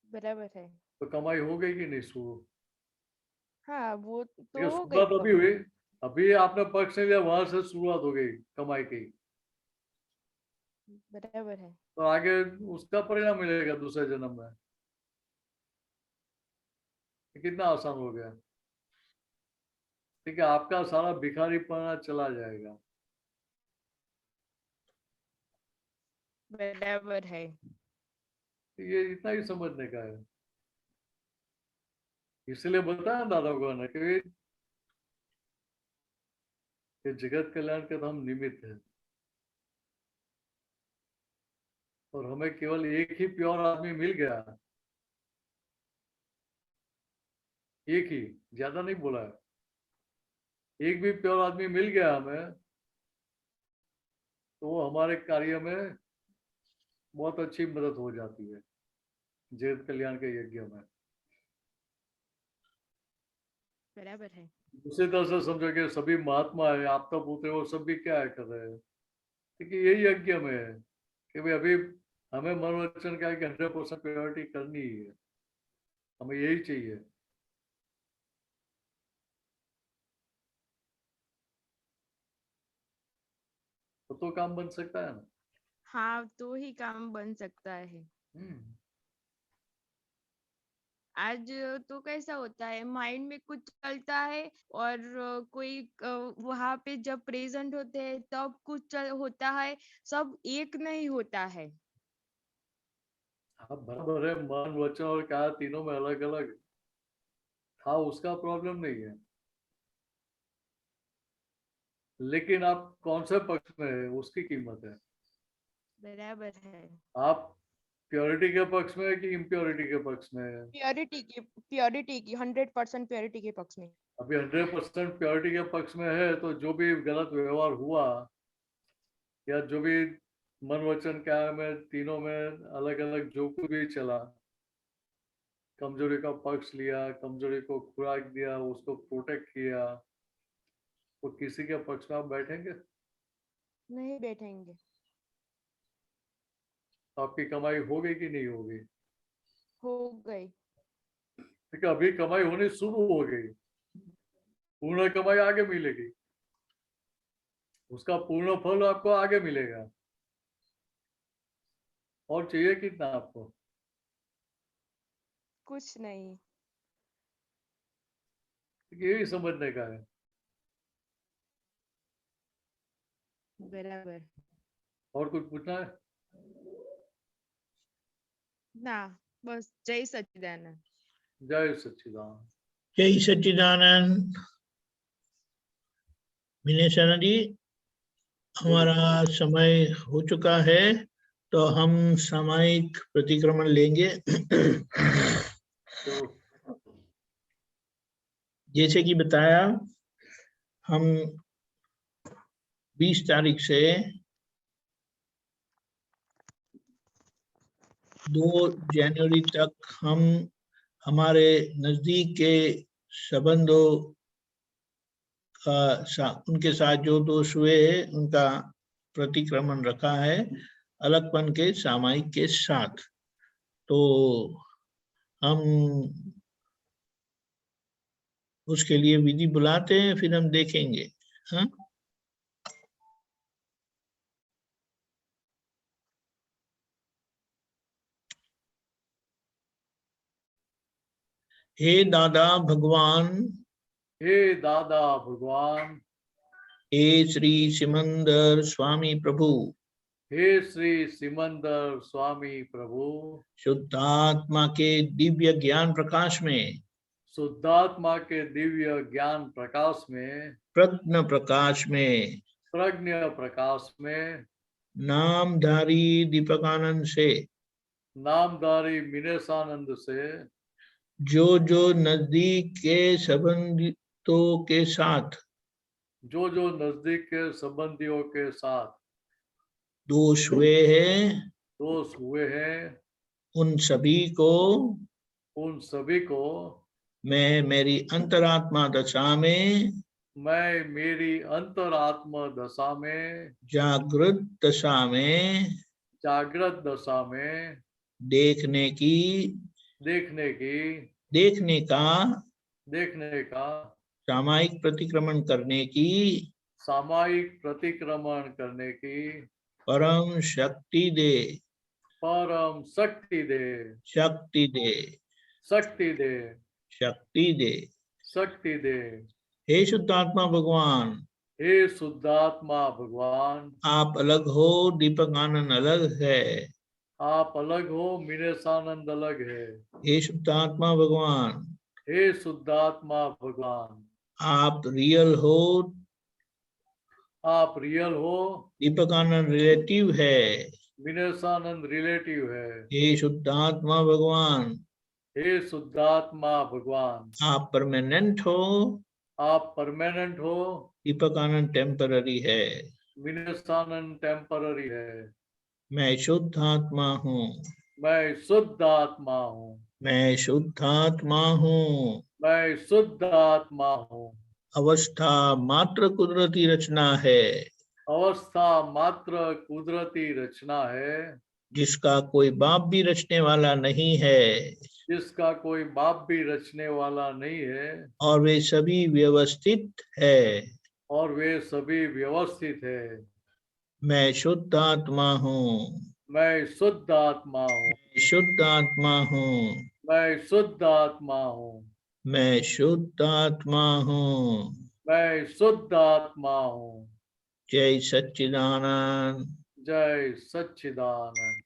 बराबर है। तो कमाई हो गई कि नहीं शुरू? हाँ, वो देखिए तो हो गई शुरुआत अभी कमाई। हुई, अभी आपने पक्ष नहीं लिया, वहां से शुरुआत हो गई कमाई की। बराबर है। तो आगे उसका परिणाम मिलेगा दूसरे जन्म में। कितना आसान हो गया। ठीक है, आपका सारा भिखारीपना चला जाएगा। बराबर है। ये इतना ही समझने का है। इसलिए बताया दादा भगवान ने कि जगत कल्याण के तो हम निमित्त हैं, और हमें केवल एक ही प्योर आदमी मिल गया, एक ही, ज्यादा नहीं बोला है। एक भी प्योर आदमी मिल गया हमें तो वो हमारे कार्य में बहुत अच्छी मदद हो जाती है जगत कल्याण के यज्ञ में। बराबर है। उसी तरह से समझो कि सभी महात्मा है, आपका पुत्र वो सब भी क्या है कर रहे हैं, क्योंकि यही यज्ञ में है कि भाई अभी हमें मनोरंजन का 100% प्योरिटी करनी ही है, हमें यही चाहिए। तो काम बन सकता है ना। हाँ, तो ही काम बन सकता है। हम्म। आज तो कैसा होता है, माइंड में कुछ चलता है और कोई वहां पे जब प्रेजेंट होते हैं तब कुछ होता है, सब एक नहीं होता है। हाँ बराबर है, मन वचन और कहा तीनों में अलग अलग था, उसका प्रॉब्लम नहीं है। लेकिन आप कौन से पक्ष में है उसकी कीमत है। बराबर है। आप प्योरिटी के पक्ष में है कि इम्प्योरिटी के पक्ष में है। प्योरिटी की 100% प्योरिटी के पक्ष में। अभी 100% प्योरिटी के पक्ष में है तो जो भी गलत व्यवहार हुआ या जो भी मन वचन क्या में तीनों में अलग अलग जो कुछ भी चला, कमजोरी का पक्ष लिया, कमजोरी को खुराक दिया, उसको प्रोटेक्ट किया, तो किसी के पक्ष में आप बैठेंगे नहीं बैठेंगे। तो आपकी कमाई होगी कि नहीं होगी। हो गई। ठीक है, अभी कमाई होनी शुरू हो गई, पूर्ण कमाई आगे मिलेगी, उसका पूर्ण फल आपको आगे मिलेगा। और चाहिए कितना आपको। कुछ नहीं। यही समझने का है। बराबर। और कुछ पूछना है। ना बस जय सच्चिदानंद। जय सच्चिदानंद। जय सच्चिदानंद। विनेशाना जी, हमारा समय हो चुका है तो हम सामयिक प्रतिक्रमण लेंगे। जैसे कि बताया, हम 20 तारीख से 2 जनवरी तक हम हमारे नजदीक के संबंधों का उनके साथ जो दोष हुए हैं उनका प्रतिक्रमण रखा है, अलगपन के सामयिक के साथ। तो हम उसके लिए विधि बुलाते हैं, फिर हम देखेंगे। हाँ, हे दादा भगवान, हे दादा भगवान, हे श्री सिमंदर स्वामी प्रभु, हे श्री सिमंदर स्वामी प्रभु, शुद्धात्मा के दिव्य ज्ञान प्रकाश में, शुद्धात्मा के दिव्य ज्ञान प्रकाश में, प्रज्ञ प्रकाश में, प्रज्ञ प्रकाश में, नामधारी दीपकानंद से, नामधारी मिनेशानंद से, जो नजदीक के संबंधियों के साथ, जो नजदीक के संबंधियों के साथ दोष हुए हैं, उन सभी को मैं मेरी अंतरात्मा दशा में, जागृत दशा में, देखने का सामयिक प्रतिक्रमण करने की परम शक्ति दे, शक्ति दे। हे शुद्धात्मा भगवान, हे शुद्धात्मा भगवान, आप अलग हो, दीपक आनंद अलग है। आप अलग हो, मिनेशानंद अलग है। हे शुद्धात्मा भगवान, हे शुद्धात्मा भगवान, आप रियल हो, दीपक आनंद रिलेटिव है। मिनेशानंद रिलेटिव है। हे शुद्धात्मा भगवान, हे शुद्धात्मा भगवान, आप परमानेंट हो, दीपक आनंद टेम्पररी है। मिनेशानंद टेम्पररी है। मैं शुद्ध आत्मा हूँ, मैं शुद्ध आत्मा हूँ, मैं शुद्ध आत्मा हूँ, मैं शुद्ध आत्मा हूँ। अवस्था मात्र कुदरती रचना है, अवस्था मात्र कुदरती रचना है, जिसका कोई बाप भी रचने वाला नहीं है, जिसका कोई बाप भी रचने वाला नहीं है, और वे सभी व्यवस्थित है, मैं शुद्ध आत्मा हूँ, मैं शुद्ध आत्मा हूँ, शुद्ध आत्मा हूँ, मैं शुद्ध आत्मा हूँ, मैं शुद्ध आत्मा हूँ, मैं शुद्ध आत्मा हूँ। जय सच्चिदानंद। जय सच्चिदानंद।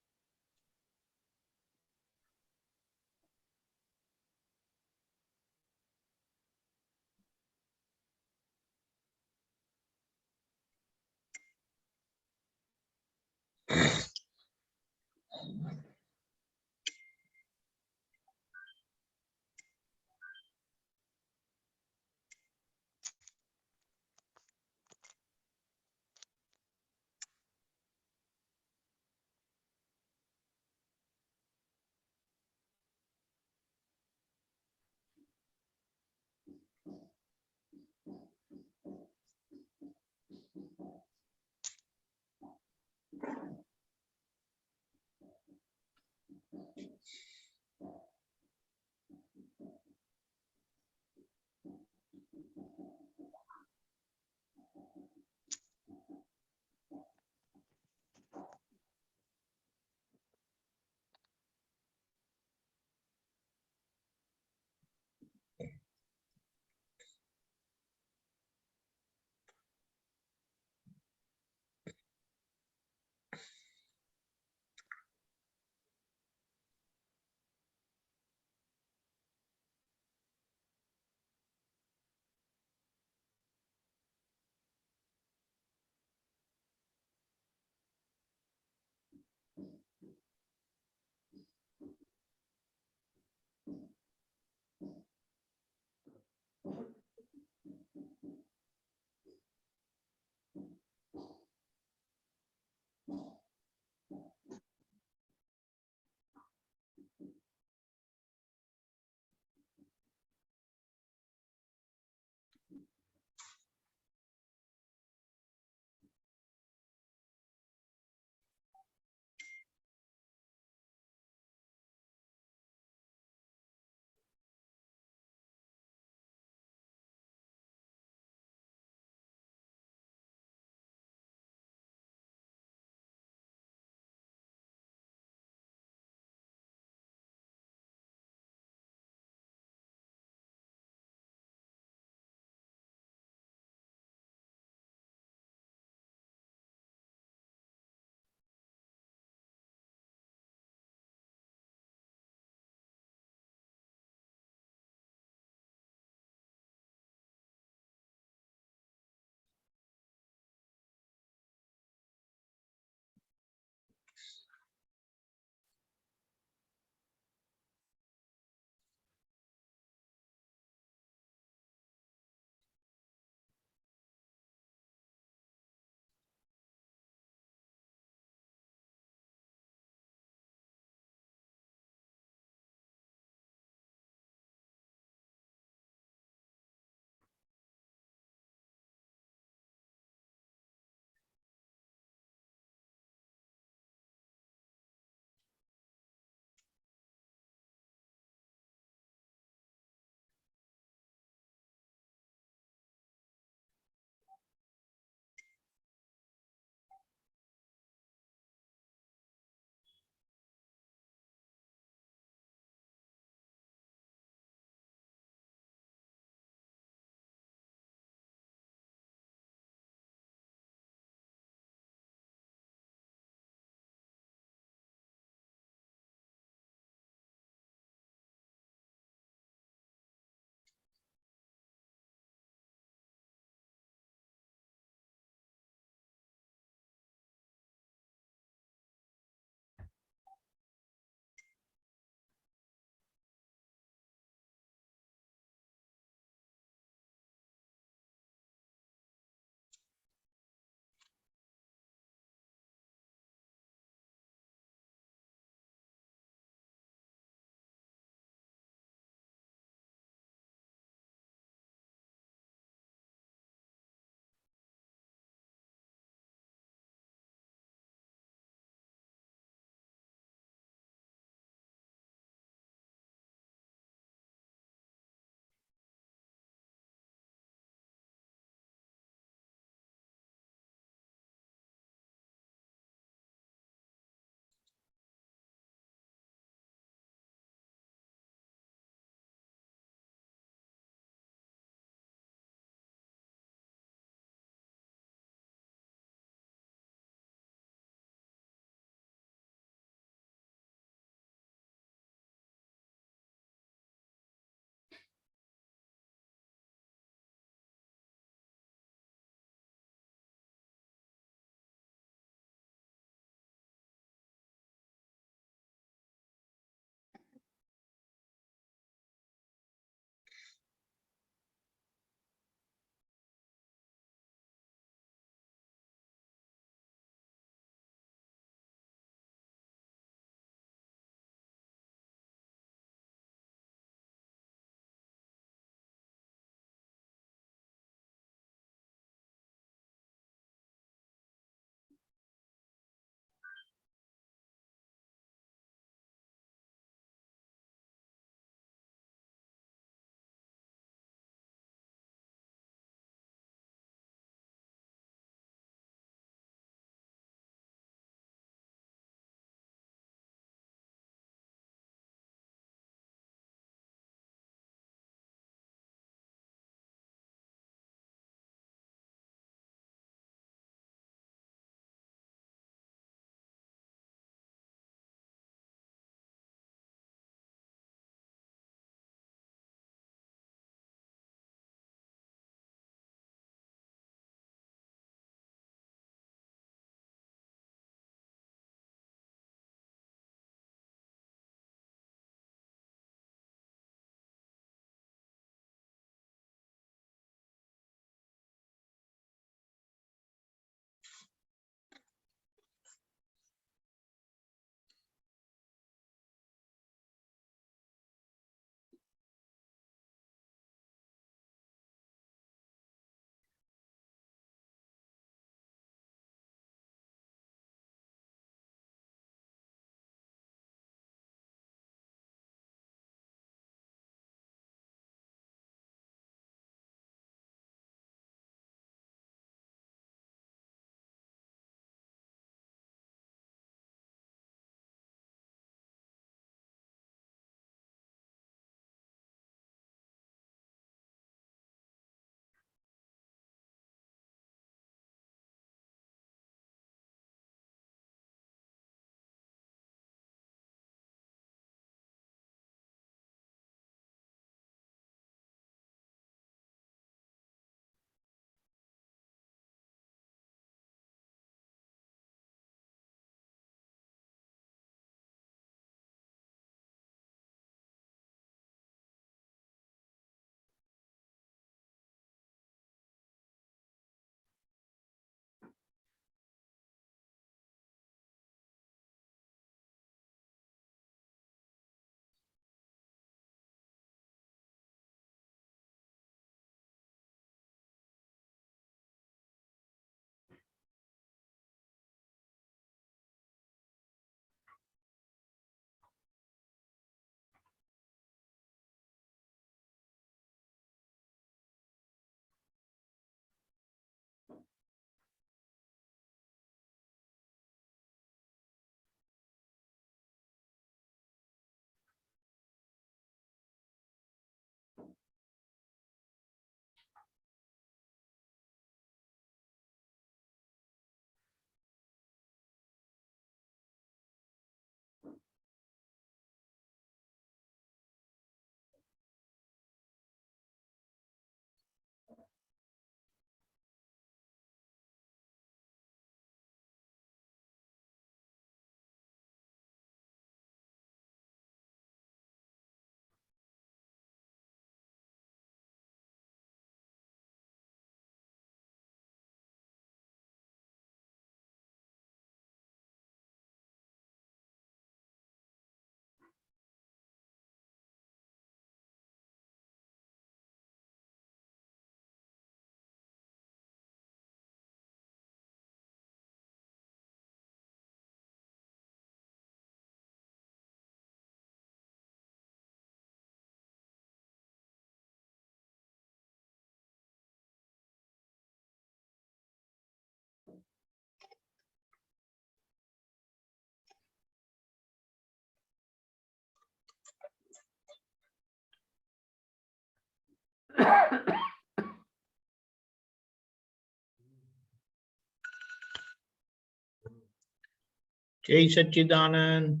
जय सच्चिदानंद।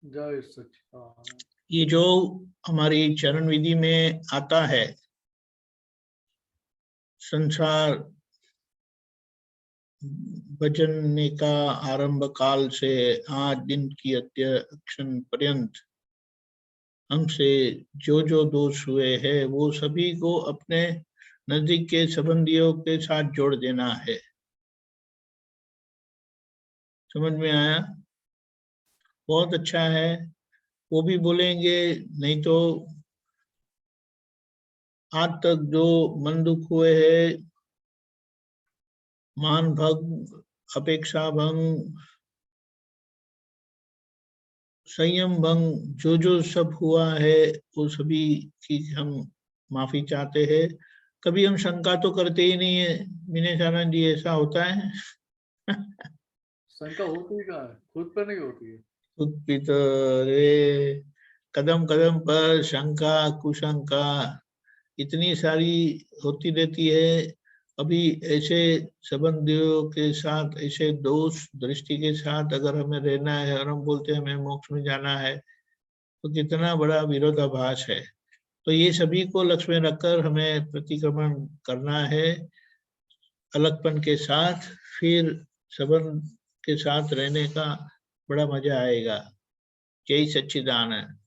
जय सच्चिदानंद। ये जो हमारी चरण विधि में आता है, संसार भजन का आरंभ काल से आज दिन की अध्यक्षण पर्यंत हमसे जो जो दोष हुए हैं वो सभी को अपने नजदीक के संबंधियों के साथ जोड़ देना है। समझ में आया? बहुत अच्छा है। वो भी बोलेंगे, नहीं तो आज तक जो मन दुख हुए हैं, मान भंग, अपेक्षा भंग, संयम भंग, जो जो सब हुआ है वो सभी की हम माफी चाहते हैं। कभी हम शंका तो करते ही नहीं है विनेश आनंद जी, ऐसा होता है? शंका होती का है, खुद पे नहीं होती है। खुद भी तो रे, कदम कदम पर शंका कुशंका इतनी सारी होती रहती है। अभी ऐसे संबंधियों के साथ, ऐसे दोष दृष्टि के साथ अगर हमें रहना है और हम बोलते हैं हमें मोक्ष में जाना है, तो कितना बड़ा विरोधाभास है। तो ये सभी को लक्ष्य में रखकर हमें प्रतिक्रमण करना है अलगपन के साथ, फिर संबंध के साथ रहने का बड़ा मजा आएगा। जय सच्चिदानंद।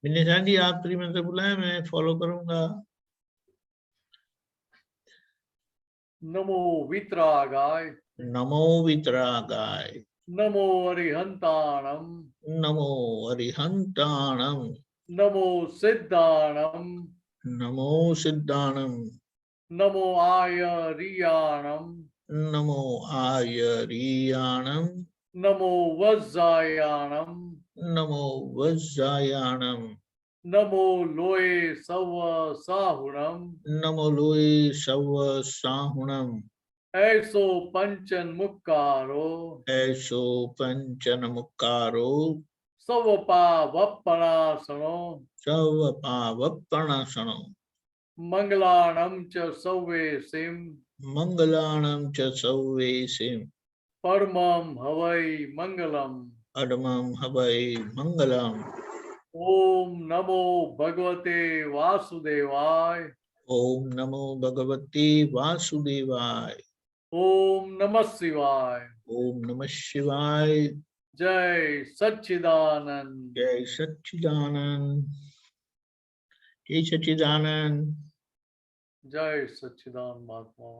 विनेशान जी, आप त्रिमंत्र बुलाए, मैं फॉलो करूंगा। नमो वितरागाय, नमो वितरागाय, नमो अरिहंताणम, नमो अरिहंताणम, नमो सिद्धाणम, नमो सिद्धाणम, नमो आयरियाणम, नमो आयरियाणम, नमो वज्जायाणम, नमो वज्जायाणम, नमो लोए सव साहुणम, नमो लोए सव साहुणम, ऐसो पंचन मुक्कारो, ऐसो पंचन मुक्कारो, सवपा वप्पणासनो, सव पावप्पणासनो, मंगलाणम च सव्वेसिम, मंगलाणं च सव्वेसिम, परमं हवै मंगलम। अडमं हवै मंगलम। ओम नमो भगवते वासुदेवाय, ओम नमो भगवते वासुदेवाय, ओम नमः शिवाय, ओम नमः शिवाय। जय सच्चिदानंद। जय सच्चिदानंद, जय सच्चिदानंद। जय सच्चिदानंद महात्मा।